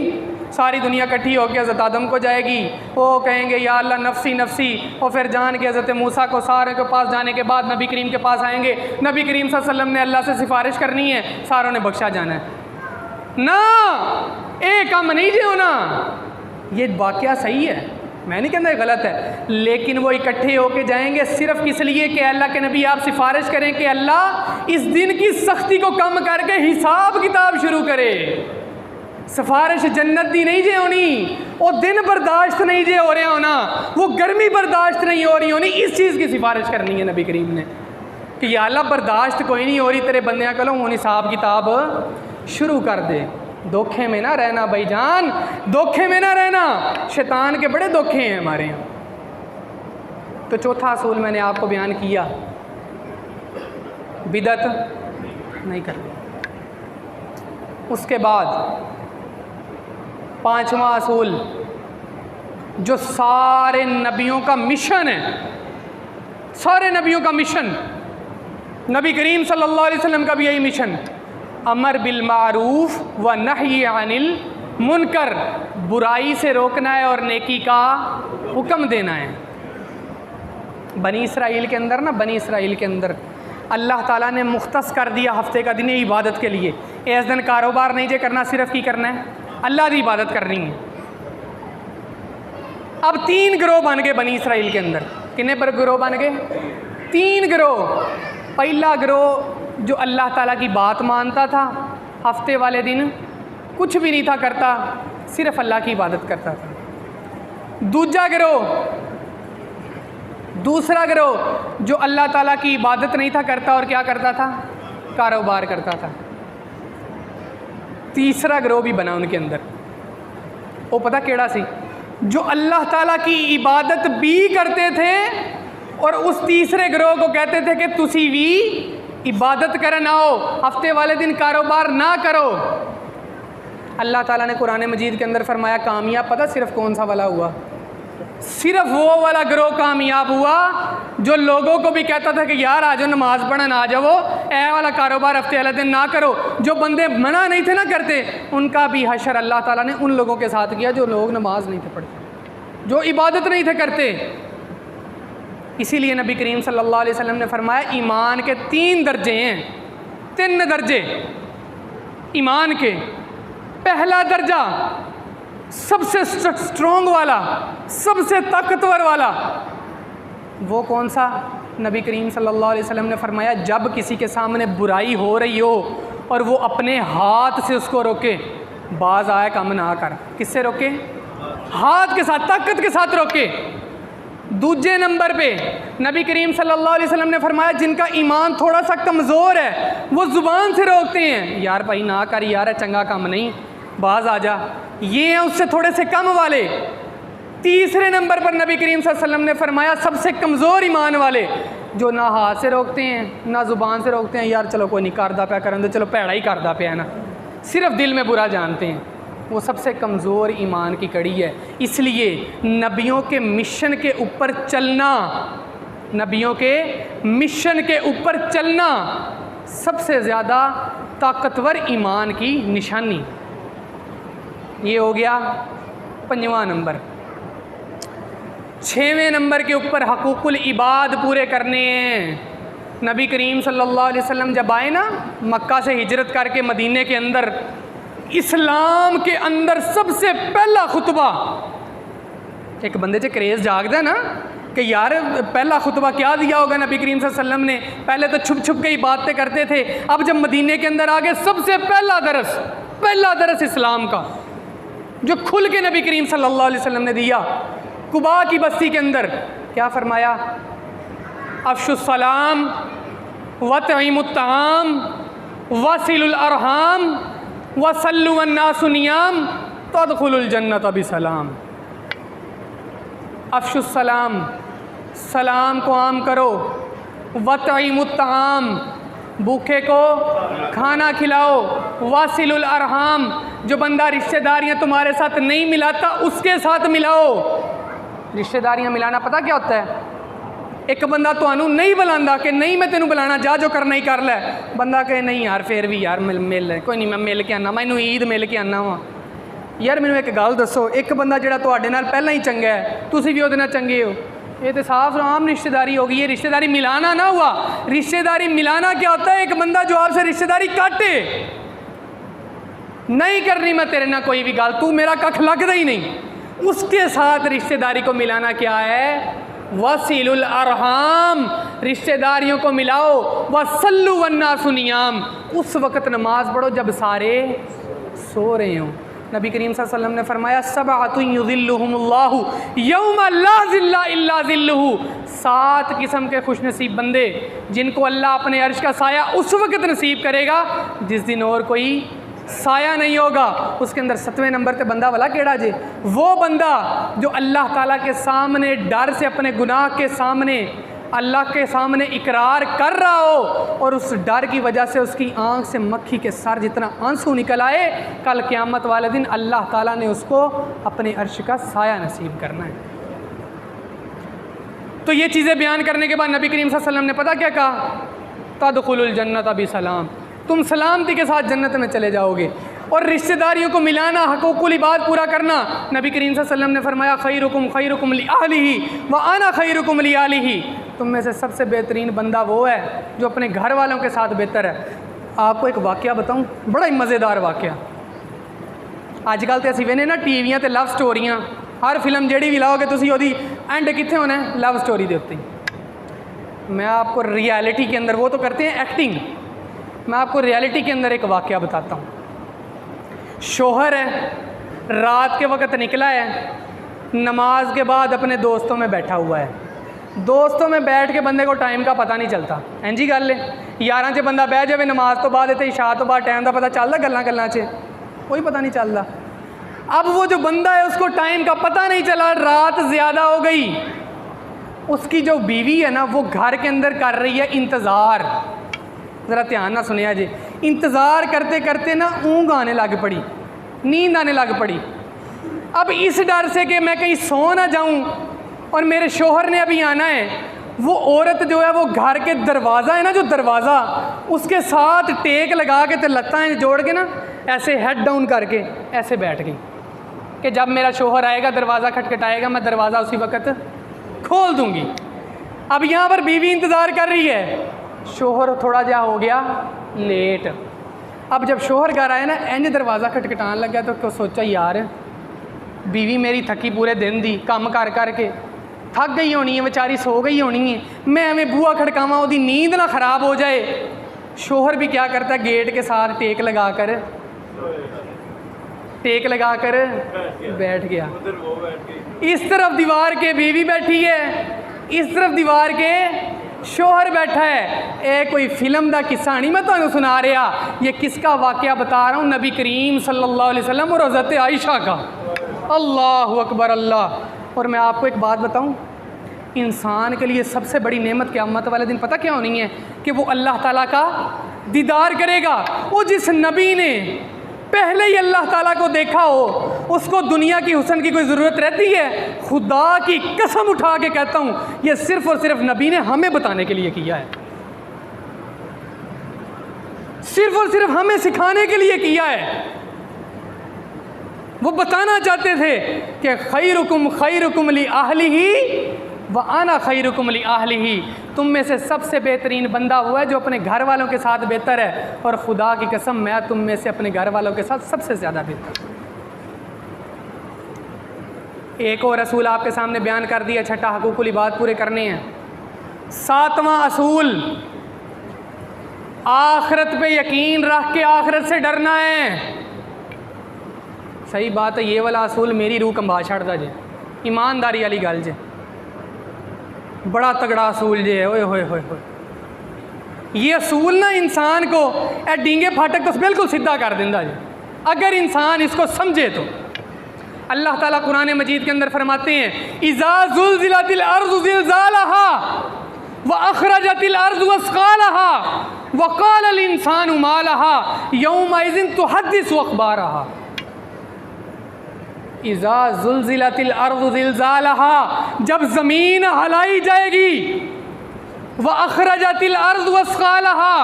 सारी दुनिया इकट्ठी होकर हज़रत आदम को जाएगी, वो कहेंगे या अल्लाह नफसी नफसी, और फिर जान के हज़रत मूसा को सारे के पास जाने के बाद नबी करीम के पास आएंगे। नबी करीम सल्लल्लाहु अलैहि वसल्लम ने अल्लाह से सिफारिश करनी है, सारों ने बख्शा जाना है ना, एक काम नहीं जो ना। ये वाक़या सही है, मैं नहीं कहता गलत है, लेकिन वो इकट्ठे होके जाएंगे सिर्फ किस लिए कि अल्लाह के नबी आप सिफारिश करें कि अल्लाह इस दिन की सख्ती को कम करके हिसाब किताब शुरू करे। सिफारिश जन्नत दी नहीं जे होनी, वो दिन बर्दाश्त नहीं जे हो रहा होना, वो गर्मी बर्दाश्त नहीं हो रही होनी, इस चीज़ की सिफारिश करनी है नबी करीम ने कि या अल्लाह बर्दाश्त कोई नहीं हो रही तेरे बंदियां कलो, हूँ हिसाब किताब शुरू कर दे। धोखे में ना रहना भाईजान, धोखे में ना रहना, शैतान के बड़े धोखे हैं हमारे यहाँ। तो चौथा असूल मैंने आपको बयान किया, बिदअत नहीं करनी। उसके बाद पांचवा असूल जो सारे नबियों का मिशन है, सारे नबियों का मिशन, नबी करीम सल्लल्लाहु अलैहि वसल्लम का भी यही मिशन, अमर बिल मारूफ व नही अनिल मुनकर, बुराई से रोकना है और नेकी का हुक्म देना है। बनी इसराइल के अंदर ना, बनी इसराइल के अंदर अल्लाह ताला ने मुख्तस कर दिया हफ्ते का दिन इबादत के लिए। इस दिन कारोबार नहीं जे करना, सिर्फ की करना है अल्लाह की इबादत करनी है। अब 3 गिरोह बन गए बनी इसराइल के अंदर। कितने पर गिरोह बन गए? 3 गिरोह। पहला गिरोह जो अल्लाह ताला की बात मानता था, हफ्ते वाले दिन कुछ भी नहीं था करता, सिर्फ अल्लाह की इबादत करता था। दूसरा गिरोह जो अल्लाह ताला की इबादत नहीं था करता और क्या करता था? कारोबार करता था। तीसरा गिरोह भी बना उनके अंदर, वो पता केड़ा सी? जो अल्लाह ताला की इबादत भी करते थे और उस तीसरे गिरोह को कहते थे कि तुसी भी इबादत करन आओ, हफ्ते वाले दिन कारोबार ना करो। अल्लाह ताला ने कुरान मजीद के अंदर फरमाया कामयाब पता सिर्फ कौन सा वाला हुआ? सिर्फ वो वाला गिरोह कामयाब हुआ जो लोगों को भी कहता था कि यार आ जाओ नमाज पढ़न आ जाओ, ऐ वाला कारोबार हफ्ते वाले दिन ना करो। जो बंदे मना नहीं थे ना करते, उनका भी हशर अल्लाह ताला ने उन लोगों के साथ किया जो लोग नमाज नहीं थे पढ़ते, जो इबादत नहीं थे करते। इसीलिए नबी करीम सल्लल्लाहु अलैहि वसल्लम ने फरमाया ईमान के 3 दर्जे हैं, 3 दर्जे ईमान के। पहला दर्जा सबसे स्ट्रॉन्ग वाला, सबसे ताकतवर वाला, वो कौन सा? नबी करीम सल्लल्लाहु अलैहि वसल्लम ने फरमाया जब किसी के सामने बुराई हो रही हो और वो अपने हाथ से उसको रोके, बाज आया कम ना कर। किससे रोके? हाथ के साथ, ताकत के साथ रोके। दूसरे नंबर पे नबी करीम सल्लल्लाहु अलैहि वसल्लम ने फरमाया जिनका ईमान थोड़ा सा कमज़ोर है वो ज़ुबान से रोकते हैं, यार भाई ना कर, यार चंगा काम नहीं, बाज आ जा। ये हैं उससे थोड़े से कम वाले। तीसरे नंबर पर नबी करीम सल्लल्लाहु अलैहि वसल्लम ने फरमाया सबसे कमज़ोर ईमान वाले, जो ना हाथ से रोकते हैं ना ज़ुबान से रोकते हैं, यार चलो कोई नहीं करदा पे करन दे, चलो भैड़ा ही करदा पे है ना, सिर्फ दिल में बुरा जानते हैं, वो सबसे कमज़ोर ईमान की कड़ी है। इसलिए नबियों के मिशन के ऊपर चलना, नबियों के मिशन के ऊपर चलना सबसे ज़्यादा ताकतवर ईमान की निशानी। ये हो गया 5वां नंबर। 6वें नंबर के ऊपर हकूकुल इबाद पूरे करने हैं। नबी करीम सल्लल्लाहु अलैहि वसल्लम जब आए ना मक्का से हिजरत करके मदीने के अंदर, इस्लाम के अंदर सबसे पहला खुतबा, एक बंदे से क्रेज़ जागदा ना कि यार पहला खुतबा क्या दिया होगा नबी करीम सल्लल्लाहु अलैहि वसल्लम ने। पहले तो छुप छुप के ही बातें करते थे, अब जब मदीने के अंदर आ गए सबसे पहला दरस इस्लाम का जो खुल के नबी करीम सल्लल्लाहु अलैहि वसल्लम ने दिया। कुबा की बस्ती के अंदर क्या फरमाया? अफ़शुस सलाम वतईमुत तआम वसिलुल अरहाम वसल्लु वन्नासु नियाम तदखुलुल जन्नत बिसलाम। अफ़शुस सलाम, सलाम को आम करो, वतईमुत तआम, भूखे को खाना खिलाओ, वासिलुल अरहाम, जो बंदा रिश्तेदारियाँ तुम्हारे साथ नहीं मिलाता उसके साथ मिलाओ। रिश्तेदारियाँ मिलाना पता क्या होता है? एक बंदा तुहानू नहीं बुलांदा कि नहीं मैं तेनू बुलाना, जा जो करना ही कर ले, बंदा कहे नहीं यार फिर भी यार मिल कोई नहीं मैं मिल के आना, मैनू ईद मिल के आना वा। यार मैनू एक गल दसो, एक बंदा जिहड़ा तुहाडे नाल पहला ही चंगा है, तुसीं भी उहदे नाल चंगे हो, ये तो साफ आम रिश्तेदारी होगी। ये रिश्तेदारी मिलाना ना हुआ। रिश्तेदारी मिलाना क्या होता है? एक बंदा जो आपसे रिश्तेदारी काटे, नहीं करनी मैं तेरे ना कोई भी गल, तू मेरा कख लगदा ही नहीं, उसके साथ रिश्तेदारी को मिलाना क्या है? वसीलुल अरहाम, रिश्तेदारियों को मिलाओ। वसल्लु वन्नासु नियाम, उस वक़्त नमाज पढ़ो जब सारे सो रहे हों। नबी करीम सल्लल्लाहु अलैहि वसल्लम ने फरमाया सबअतुन युज़िल्लुहुमुल्लाहु यौमा ला ज़िल्ला इल्ला ज़िल्लुहु, 7 किस्म के खुशनसीब बंदे जिनको अल्लाह अपने अर्श का साया उस वक़्त नसीब करेगा जिस दिन और कोई साया नहीं होगा। उसके अंदर 7वें नंबर पे बंदा वाला केड़ा जे? वो बंदा जो अल्लाह ताला के सामने डर से अपने गुनाह के सामने अल्लाह के सामने इकरार कर रहा हो और उस डर की वजह से उसकी आंख से मक्खी के सर जितना आंसू निकल आए, कल क़यामत वाले दिन अल्लाह ताला ने उसको अपने अर्श का साया नसीब करना है। तो ये चीज़ें बयान करने के बाद नबी करीम सल्लल्लाहु अलैहि वसल्लम ने पता क्या कहा? तदखुलुल जन्नत बिसलाम, तुम सलामती के साथ जन्नत में चले जाओगे। और रिश्तेदारियों को मिलाना, हकूकुल इबाद पूरा करना, नबी करीम सल्लल्लाहु अलैहि वसल्लम ने फरमाया खैरुकुम खैरुकुम लिअहलिही व अना खैरुकुम लिअहलिही, तुम में से सबसे बेहतरीन बंदा वो है जो अपने घर वालों के साथ बेहतर है। आपको एक वाक़या बताऊं, बड़ा ही मज़ेदार वाक़या। आजकल तो असीं वेने ना टीवियां ते लव स्टोरियां, हर फिल्म जेड़ी भी लाओगे तुसीं ओदी एंड कित्थे होना है? लव स्टोरी दे उत्ते। मैं आपको रियलिटी के अंदर, वो तो करते हैं एक्टिंग, मैं आपको रियलिटी के अंदर एक वाक़या बताता हूँ। शोहर है, रात के वक़्त निकला है, नमाज के बाद अपने दोस्तों में बैठा हुआ है। दोस्तों में बैठ के बंदे को टाइम का पता नहीं चलता। इंजी गल है, 11 च बंदा बह जाए नमाज तो बाद ते इशा तो बाद टाइम का पता चलता, गल्लां गल्लां च कोई पता नहीं चलता। अब वो जो बंदा है उसको टाइम का पता नहीं चला, रात ज़्यादा हो गई। उसकी जो बीवी है ना वो घर के अंदर कर रही है इंतज़ार। ज़रा ध्यान ना सुनिया जी, इंतज़ार करते करते ना ऊँघ आने लग पड़ी, नींद आने लग पड़ी। अब इस डर से कि मैं कहीं सो ना जाऊँ और मेरे शोहर ने अभी आना है, वो औरत जो है वो घर के दरवाज़ा है ना, जो दरवाज़ा, उसके साथ टेक लगा के तो लत्ताएँ जोड़ के ना ऐसे हेड डाउन करके ऐसे बैठ गई कि जब मेरा शोहर आएगा दरवाज़ा खटखटाएगा मैं दरवाज़ा उसी वक़्त खोल दूँगी। अब यहाँ पर बीवी इंतज़ार कर रही है, शोहर थोड़ा जा हो गया लेट। अब जब शोहर घर आए ना, इंज दरवाज़ा खटखटाने लग गया तो सोचा यार बीवी मेरी थकी पूरे दिन दी, काम कर करके थक गई होनी है, बेचारी सो गई होनी है, मैं एवं बूहा खड़कावां उसकी नींद ना ख़राब हो जाए। शोहर भी क्या करता है, गेट के साथ टेक लगा कर बैठ गया। इस तरफ दीवार के बीवी बैठी है, इस तरफ दीवार के शोहर बैठा है। ए कोई फिल्म का किस्सा नहीं मैं तुम्हें सुना रहा, ये किसका वाक़या बता रहा हूँ, नबी करीम सल्लल्लाहु अलैहि वसल्लम और हज़रत आयशा का। अल्लाह अकबर अल्लाह। और मैं आपको एक बात बताऊँ, इंसान के लिए सबसे बड़ी नेमत क़यामत वाले दिन पता क्या होनी है? कि वो अल्लाह ताला का दीदार करेगा। वो जिस नबी ने पहले ही अल्लाह ताला को देखा हो, उसको दुनिया की हुस्न की कोई ज़रूरत रहती है? खुदा की कसम उठा के कहता हूँ, ये सिर्फ़ और सिर्फ नबी ने हमें बताने के लिए किया है, सिर्फ़ और सिर्फ हमें सिखाने के लिए किया है। वो बताना चाहते थे कि खैरुकुम खैरुकुम ली अहलिही व अना खैरुकुम ली अहलिही, तुम में से सबसे बेहतरीन बंदा हुआ है जो अपने घर वालों के साथ बेहतर है, और खुदा की कसम मैं तुम में से अपने घर वालों के साथ सबसे ज़्यादा बेहतर। एक और असूल आपके सामने बयान कर दिया, छठा हकूकुल इबाद पूरे करने हैं। 7वां असूल, आखिरत पे यकीन रख के आखिरत से डरना है। सही बात है, ये वाला असूल मेरी रूह कंबा छड़ता जे, ईमानदारी वाली गल जे, बड़ा तगड़ा असूल जे है। ओए होए होए होए, ये असूल ना इंसान को ए डींगे फाटक तो बिल्कुल सीधा कर देंदा जे, अगर इंसान इसको समझे तो। अल्लाह ताला कुरान मजीद के अंदर फरमाते हैं, इज़ा ज़ुल्ज़िलतिल अर्ज़ु ज़िलज़ालहा व अख़रजतिल अर्ज़ु अस्क़ालहा व क़ालल इंसानु मा लहा यौमइज़िन तुहद्दिसु अख़बारहा। इज़ा ज़ुल्ज़िलतिल अर्ज़ु ज़िलज़ालहा, जब ज़मीन हलाई जाएगी, व अख़रजतिल अर्ज़ु अस्क़ालहा,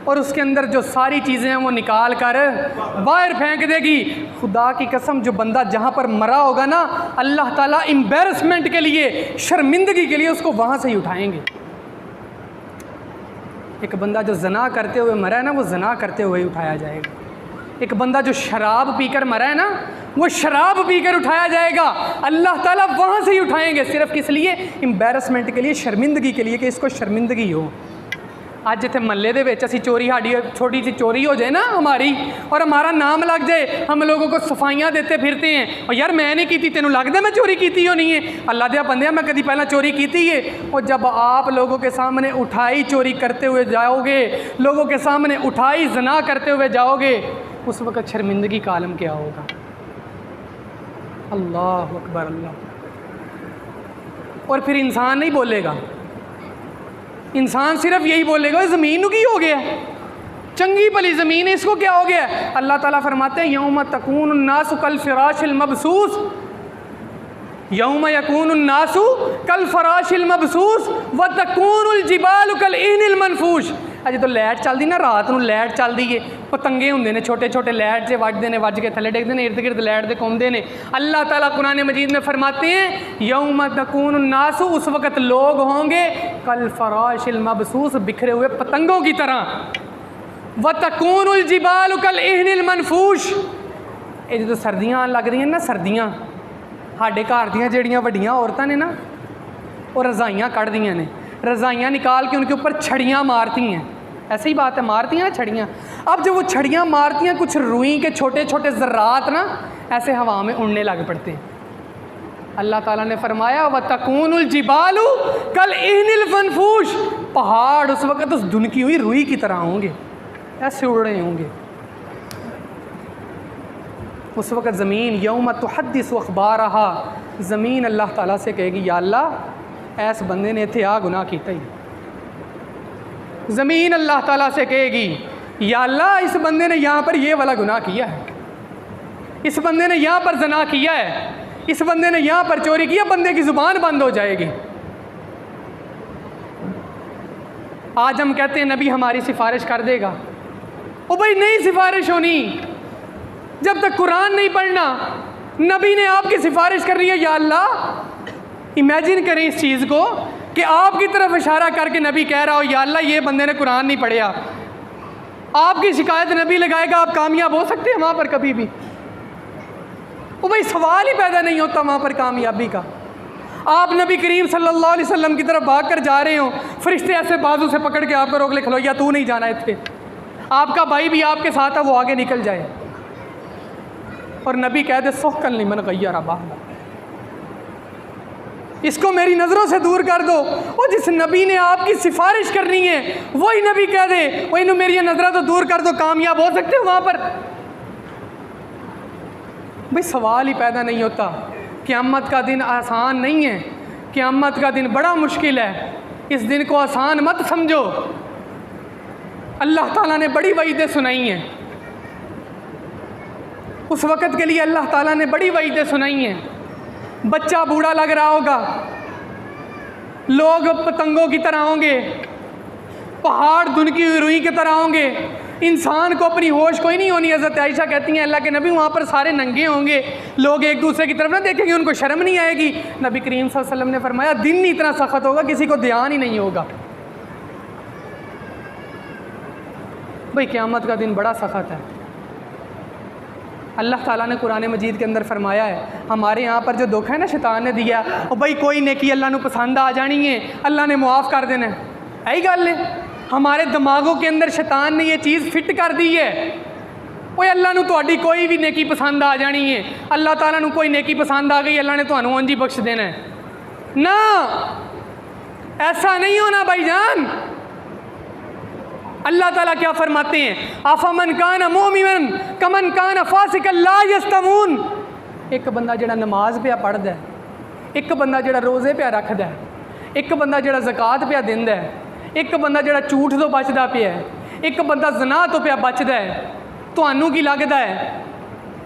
और उसके अंदर जो सारी चीज़ें हैं वो निकाल कर बाहर फेंक देगी। खुदा की कसम, जो बंदा जहाँ पर मरा होगा ना, अल्लाह ताला एम्बेरसमेंट के लिए, शर्मिंदगी के लिए उसको वहाँ से ही उठाएंगे। एक बंदा जो ज़ना करते हुए मरा है ना, वो ज़ना करते हुए ही उठाया जाएगा। एक बंदा जो शराब पीकर मरा है ना, वो शराब पीकर उठाया जाएगा, अल्लाह ताला वहाँ से ही उठाएंगे। सिर्फ किस लिए? एम्बैरसमेंट के लिए, शर्मिंदगी के लिए, कि इसको शर्मिंदगी हो। आज जिथे महल्ले दे विच असी चोरी, साड़ी छोटी सी चोरी हो जाए ना हमारी, और हमारा नाम लग जाए, हम लोगों को सफाइयाँ देते फिरते हैं, और यार मैं नहीं की, तेनों लगता मैं चोरी की हो नहीं है? अल्लाह दे बंदे, मैं कभी पहला चोरी की है। और जब आप लोगों के सामने उठाई चोरी करते हुए जाओगे, लोगों के सामने उठाई ज़ना करते हुए जाओगे, उस वक़्त शर्मिंदगी का आलम क्या होगा? अल्लाह अकबर, अल्लाह। और फिर इंसान नहीं बोलेगा, इंसान सिर्फ यही बोलेगा ज़मीन की हो गया, चंगी भली ज़मीन है, इसको क्या हो गया? अल्लाह ताला फरमाते हैं यौम तकून नासु कल फ़िराशिल मबसूस, यौम यकून नासु कल फ़राशिल मबसूस व तकूनुल जिबालु कल इहनिल मनफूश। अजे तो लाइट चलती ना, रात को लाइट चलती है, पतंगे होंगे ने छोटे छोटे, लाइट से वजते हैं, वज के थले डिगते हैं, इर्द गिर्द लाइट के घूमते हैं। अल्लाह ताला कुरान मजीद में फरमाते हैं यौम तकून नासु, उस वक़्त लोग होंगे कल फ़राशिल मबसूस, बिखरे हुए पतंगों की तरह, व तकूनुल जिबालु कल इहनिल मनफूश। ये जो सर्दियाँ लग रही हैं ना, सर्दियाँ साढ़े घर दियाँ जड़ियाँ वड्डियाँ औरतां ने ना, वो रज़ाइयाँ कढ़ दियाँ ने, रज़ाइयाँ निकाल के उनके ऊपर छड़ियाँ मारती हैं। ऐसे ही बात है, मारती हैं ना छड़ियाँ। अब जब वो छड़ियाँ मारती हैं, कुछ रुई के छोटे छोटे ज़र्रात ना ऐसे हवा में उड़ने लग पड़ते हैं। अल्लाह ताला ने फरमाया व तकूनुल जिबालु कल इहनिल मनफूश, पहाड़ उस वक़्त उस धुनकी हुई रुई की तरह होंगे, ऐसे उड़ रहे होंगे। उस वक़्त ज़मीन यौम तुहद्दिसु अख़बारहा, ज़मीन अल्लाह ताला से कहेगी या अल्लाह ऐस बंदे ने इत्थे आ गुनाह किया ही। ज़मीन अल्लाह ताला से कहेगी या अल्लाह इस बंदे ने यहाँ पर ये वाला गुनाह किया है, इस बंदे ने यहाँ पर ज़ना किया है, इस बंदे ने यहाँ पर चोरी किया। बंदे की ज़ुबान बंद हो जाएगी। आज हम कहते हैं नबी हमारी सिफारिश कर देगा, ओ भाई नहीं सिफारिश होनी जब तक कुरान नहीं पढ़ना। नबी ने आपकी सिफारिश कर रही है या अल्लाह। इमेजिन करें इस चीज़ को कि आपकी तरफ इशारा करके नबी कह रहा हो या अल्लाह ये बंदे ने कुरान नहीं पढ़िया, आपकी शिकायत नबी लगाएगा, आप कामयाब हो सकते हैं वहाँ पर कभी भी? वो भाई सवाल ही पैदा नहीं होता वहाँ पर कामयाबी का। आप नबी करीम सल्लल्लाहु अलैहि वसल्लम की तरफ भाग कर जा रहे हो, फरिश्ते ऐसे बाजू से पकड़ के आपको रोक ले, खलो या तू नहीं जाना इतने, आपका भाई भी आपके साथ है, वो आगे निकल जाए और नबी कह दे सुहकन लिमन गय्यर बाहला, इसको मेरी नज़रों से दूर कर दो। और जिस नबी ने आपकी सिफारिश करनी है वही नबी कह दे वही नो मेरी नज़रों तो दूर कर दो, कामयाब हो सकते हो वहाँ पर? भाई सवाल ही पैदा नहीं होता। क़यामत का दिन आसान नहीं है, क़यामत का दिन बड़ा मुश्किल है, इस दिन को आसान मत समझो। अल्लाह ताला ने बड़ी वईदें सुनाई हैं, उस वक़्त के लिए अल्लाह ताला ने बड़ी वईदें सुनाई हैं। बच्चा बूढ़ा लग रहा होगा, लोग पतंगों की तरह होंगे, पहाड़ धुनकी हुई रुई की तरह होंगे, इंसान को अपनी होश कोई नहीं होनी। हज़रत आयशा कहती हैं अल्लाह के नबी वहाँ पर सारे नंगे होंगे, लोग एक दूसरे की तरफ ना देखेंगे, उनको शर्म नहीं आएगी। नबी करीम सल्लल्लाहु अलैहि वसल्लम ने फरमाया दिन ही इतना सख्त होगा किसी को ध्यान ही नहीं होगा। भाई क़यामत का दिन बड़ा सख्त है। अल्लाह ताला ने कुरान मजीद के अंदर फरमाया है, हमारे यहाँ पर जो धोखा है ना शैतान ने दिया, और भाई कोई नेकी अल्लाह ने पसंद आ जानी है, अल्लाह ने मुआफ़ कर देना है, यही गल है। हमारे दिमागों के अंदर शैतान ने ये चीज़ फिट कर दी है, वो अल्लाह ने तुहाडी कोई भी नेकी पसंद आ जानी है, अल्लाह ताला ने कोई नेकी पसंद आ गई अल्लाह ने तुहानू उंज ही बख्श देना है। ना, ऐसा नहीं होना भाईजान। अल्लाह ताला क्या फरमाते हैं, आफमन कान मोमिन कमन कान फासिकन ला यस्तमून। एक बंदा जड़ा नमाज पे पढ़दा है, एक बंदा जड़ा रोज़े पे रखदा है, एक बंदा जड़ा ज़कात पे दिंदा है, एक बंदा जड़ा झूठ तो बचदा पिया है, एक बंदा ज़ना तो पे बचदा है। तुहानू की लगता है?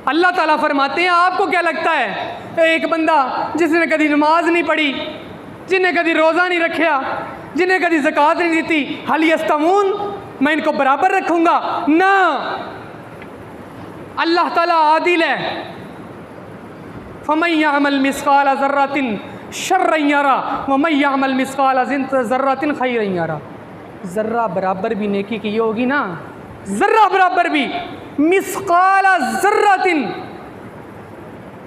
अल्लाह ताला फरमाते हैं आपको क्या लगता है? एक बंदा जिसने कभी नमाज नहीं पढ़ी, जिन्हें कभी रोज़ा नहीं रखा, जिन्हें कभी ज़कात नहीं दी, हल यस्तमून, मैं इनको बराबर रखूँगा? ना, अल्लाह ताला आदिल है। फमन यअमल मिस्काल ज़र्रतिन शर्रन यरा व मन यअमल मिस्काल ज़र्रतिन खैरन यरा। ज़र्रा बराबर भी नेकी की होगी ना, ज़र्रा बराबर भी, मिस्काल ज़र्रतिन,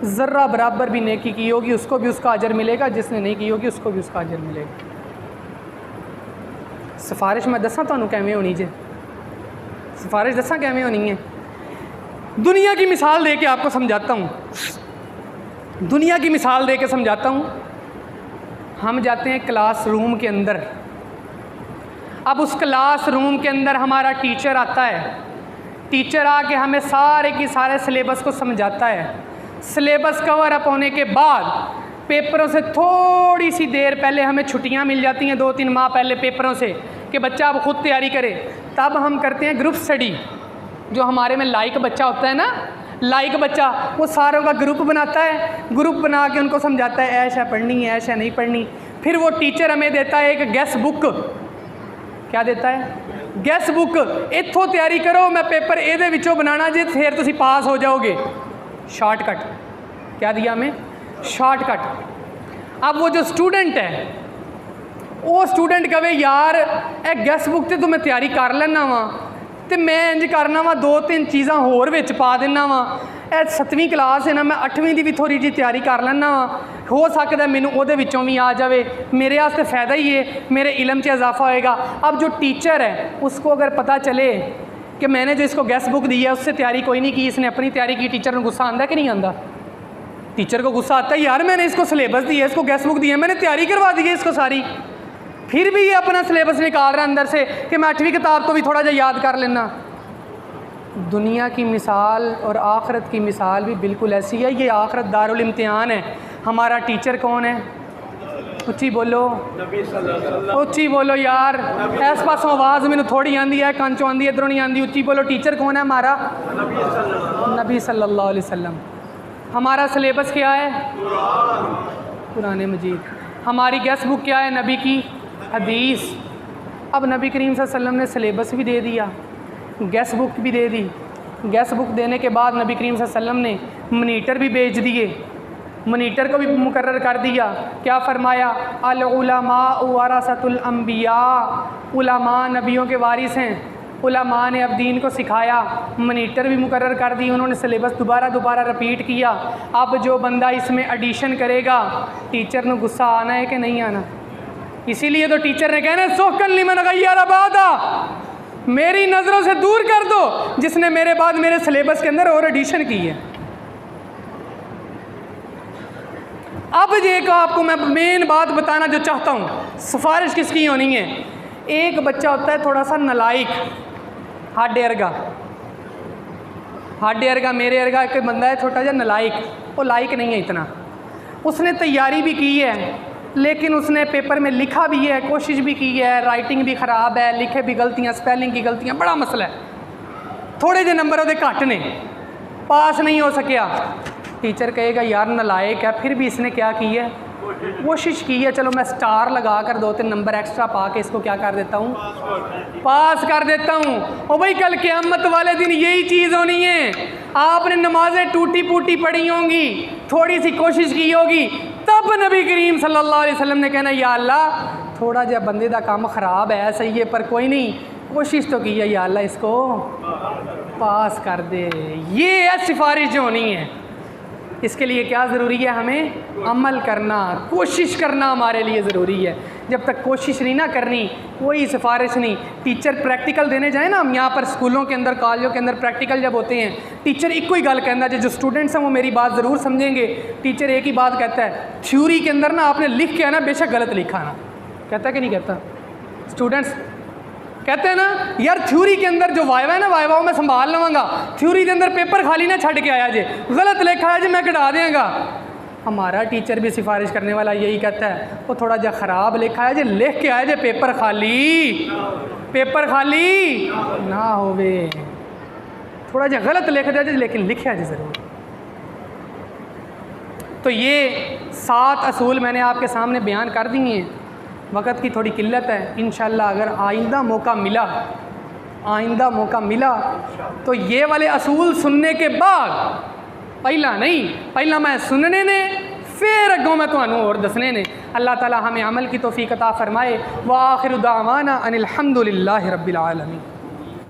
ज़र्रा बराबर भी नेकी की होगी उसको भी उसका अजर मिलेगा, जिसने नहीं की होगी उसको भी उसका अजर मिलेगा। सिफारिश मैं दसा तुहानू किवें होनी जे, सिफारिश दसा किवें होनी है। दुनिया की मिसाल दे के आपको समझाता हूँ, दुनिया की मिसाल दे के समझाता हूँ। हम जाते हैं क्लास रूम के अंदर, अब उस क्लास रूम के अंदर हमारा टीचर आता है, टीचर आके हमें सारे की सारे सिलेबस को समझाता है। सिलेबस कवर अप होने के बाद पेपरों से थोड़ी सी देर पहले हमें छुट्टियां मिल जाती हैं, 2-3 माह पहले पेपरों से, कि बच्चा अब ख़ुद तैयारी करे। तब हम करते हैं ग्रुप स्टडी। जो हमारे में लाइक बच्चा होता है ना, लाइक बच्चा, वो सारों का ग्रुप बनाता है, ग्रुप बना के उनको समझाता है ऐश है पढ़नी है, ऐश है नहीं पढ़नी। फिर वो टीचर हमें देता है एक गेस बुक, क्या देता है, गेस बुक। इत्थों तैयारी करो, मैं पेपर एदे विचों बनाना जे, फिर तुसी पास हो जाओगे। शॉर्टकट क्या दिया हमें, शॉर्टकट। अब वो जो स्टूडेंट है, वो स्टूडेंट कहे यार ए गैस बुक तो मैं तैयारी कर लेना वा, तो मैं इंज करना वा 2-3 चीज़ां होर विच पा देना वा, ए 7वीं क्लास है ना, मैं 8वीं की भी थोड़ी जी तैयारी कर लेना वा, हो सकता है मैनू उहदे विचों भी आ जाए, मेरे वास्ते फ़ायदा ही है, मेरे इलम 'च इजाफा होएगा। अब जो टीचर है उसको अगर पता चले कि मैंने जो इसको गैस बुक दी है उससे तैयारी कोई नहीं की, इसने अपनी तैयारी की, टीचर को गुस्सा आंदा कि नहीं आंदा? टीचर को गुस्सा आता है, यार मैंने इसको सिलेबस दिया है, इसको गैस बुक दी है, मैंने तैयारी करवा दी है इसको सारी, फिर भी ये अपना सिलेबस निकाल रहा है अंदर से कि मैं 8वीं किताब को भी थोड़ा जा याद कर लेना। दुनिया की मिसाल और आखरत की मिसाल भी बिल्कुल ऐसी है। ये आखरत दारुल इम्तिहान है। हमारा टीचर कौन है? उच्ची बोलो, उच्ची बोलो यार, इस पासों आवाज़ मैंने थोड़ी आंदी है, कंचों आंदी है, इधरों नहीं आंदी। उच्ची बोलो, टीचर कौन है हमारा? नबी सल्लल्लाहु अलैहि वसल्लम। हमारा सिलेबस क्या है? कुरान मजीद। हमारी गेस्ट बुक क्या है? नबी की हदीस। अब नबी करीम सल्लल्लाहु अलैहि वसल्लम ने सिलेबस भी दे दिया, गेस्ट बुक भी दे दी। गेस्ट बुक देने के बाद नबी करीम सल्लल्लाहु अलैहि वसल्लम ने मॉनिटर भी भेज दिए, मॉनिटर को भी मुकर्रर कर दिया। क्या फरमाया? अल उलमा वरसतुल अंबिया, उलमा नबियों के वारिस हैं। उलमा ने अब दीन को सिखाया, मॉनिटर भी मुकर्रर कर दी, उन्होंने सिलेबस दोबारा रिपीट किया। अब जो बंदा इसमें एडिशन करेगा, टीचर ने गुस्सा आना है कि नहीं आना? इसीलिए तो टीचर ने कहना सोकन लिमन गय्यर बादा, मेरी नज़रों से दूर कर दो जिसने मेरे बाद मेरे सिलेबस के अंदर और एडिशन की है। अब ये को आपको मैं मेन बात बताना जो चाहता हूँ, सिफारिश किसकी होनी है। एक बच्चा होता है थोड़ा सा नलायक, हाडे अर्गा मेरे अर्गा एक बंदा है छोटा सा नलायक, वो लायक नहीं है इतना। उसने तैयारी भी की है, लेकिन उसने पेपर में लिखा भी है, कोशिश भी की है, राइटिंग भी ख़राब है, लिखे भी गलतियाँ, स्पेलिंग की गलतियाँ, बड़ा मसला है। थोड़े जे नंबर वो घट ने, पास नहीं हो सकिया। टीचर कहेगा यार नलायक है, फिर भी इसने क्या की है, कोशिश की है, चलो मैं स्टार लगा कर 2-3 नंबर एक्स्ट्रा पा के इसको क्या कर देता हूँ, पास कर देता हूँ। और भाई कल क़यामत वाले दिन यही चीज़ होनी है। आपने नमाजें टूटी फूटी पढ़ी होंगी, थोड़ी सी कोशिश की होगी, तब नबी करीम सल्लल्लाहु अलैहि वसल्लम ने कहना या अल्लाह थोड़ा जा बंदे का काम ख़राब है, सही है, पर कोई नहीं, कोशिश तो की है, या अल्लाह इसको पास कर दे। ये है सिफारिश जो होनी है। इसके लिए क्या ज़रूरी है? हमें अमल करना, कोशिश करना हमारे लिए ज़रूरी है। जब तक कोशिश नहीं ना करनी, कोई सिफारिश नहीं। टीचर प्रैक्टिकल देने जाए ना, हम यहाँ पर स्कूलों के अंदर, कॉलेजों के अंदर प्रैक्टिकल जब होते हैं, टीचर एक ही गल कहता है, जो स्टूडेंट्स हैं वो मेरी बात ज़रूर समझेंगे। टीचर एक ही बात कहता है, थ्योरी के अंदर ना आपने लिख के आना, बेशक गलत लिखा ना, कहता है कि नहीं कहता? स्टूडेंट्स कहते हैं ना यार थ्योरी के अंदर जो वाइवा है ना, वाइवा मैं संभाल लवांगा, थ्योरी के अंदर पेपर खाली ना छड़ के आया जे, गलत लिखा है जे मैं कटा देंगा। हमारा टीचर भी सिफारिश करने वाला यही कहता है, वो थोड़ा जा ख़राब लिखा है जे, लिख के आया जे पेपर खाली, पेपर खाली ना होवे, थोड़ा जा गलत लिख दिया जे, लेकिन लिखा जे ज़रूर। तो ये 7 असूल मैंने आपके सामने बयान कर दिए हैं। वक़्त की थोड़ी किल्लत है, इंशाअल्लाह अगर आइंदा मौका मिला तो ये वाले असूल सुनने के बाद, पहला नहीं, पहला मैं सुनने ने, फिर अगों मैं तुहानू और दसने ने। अल्लाह ताला हमें अमल की तौफीक अता फरमाए। व आखिरु दावाना अनिल हम्दुलिल्लाहि रब्बिल आलमीन।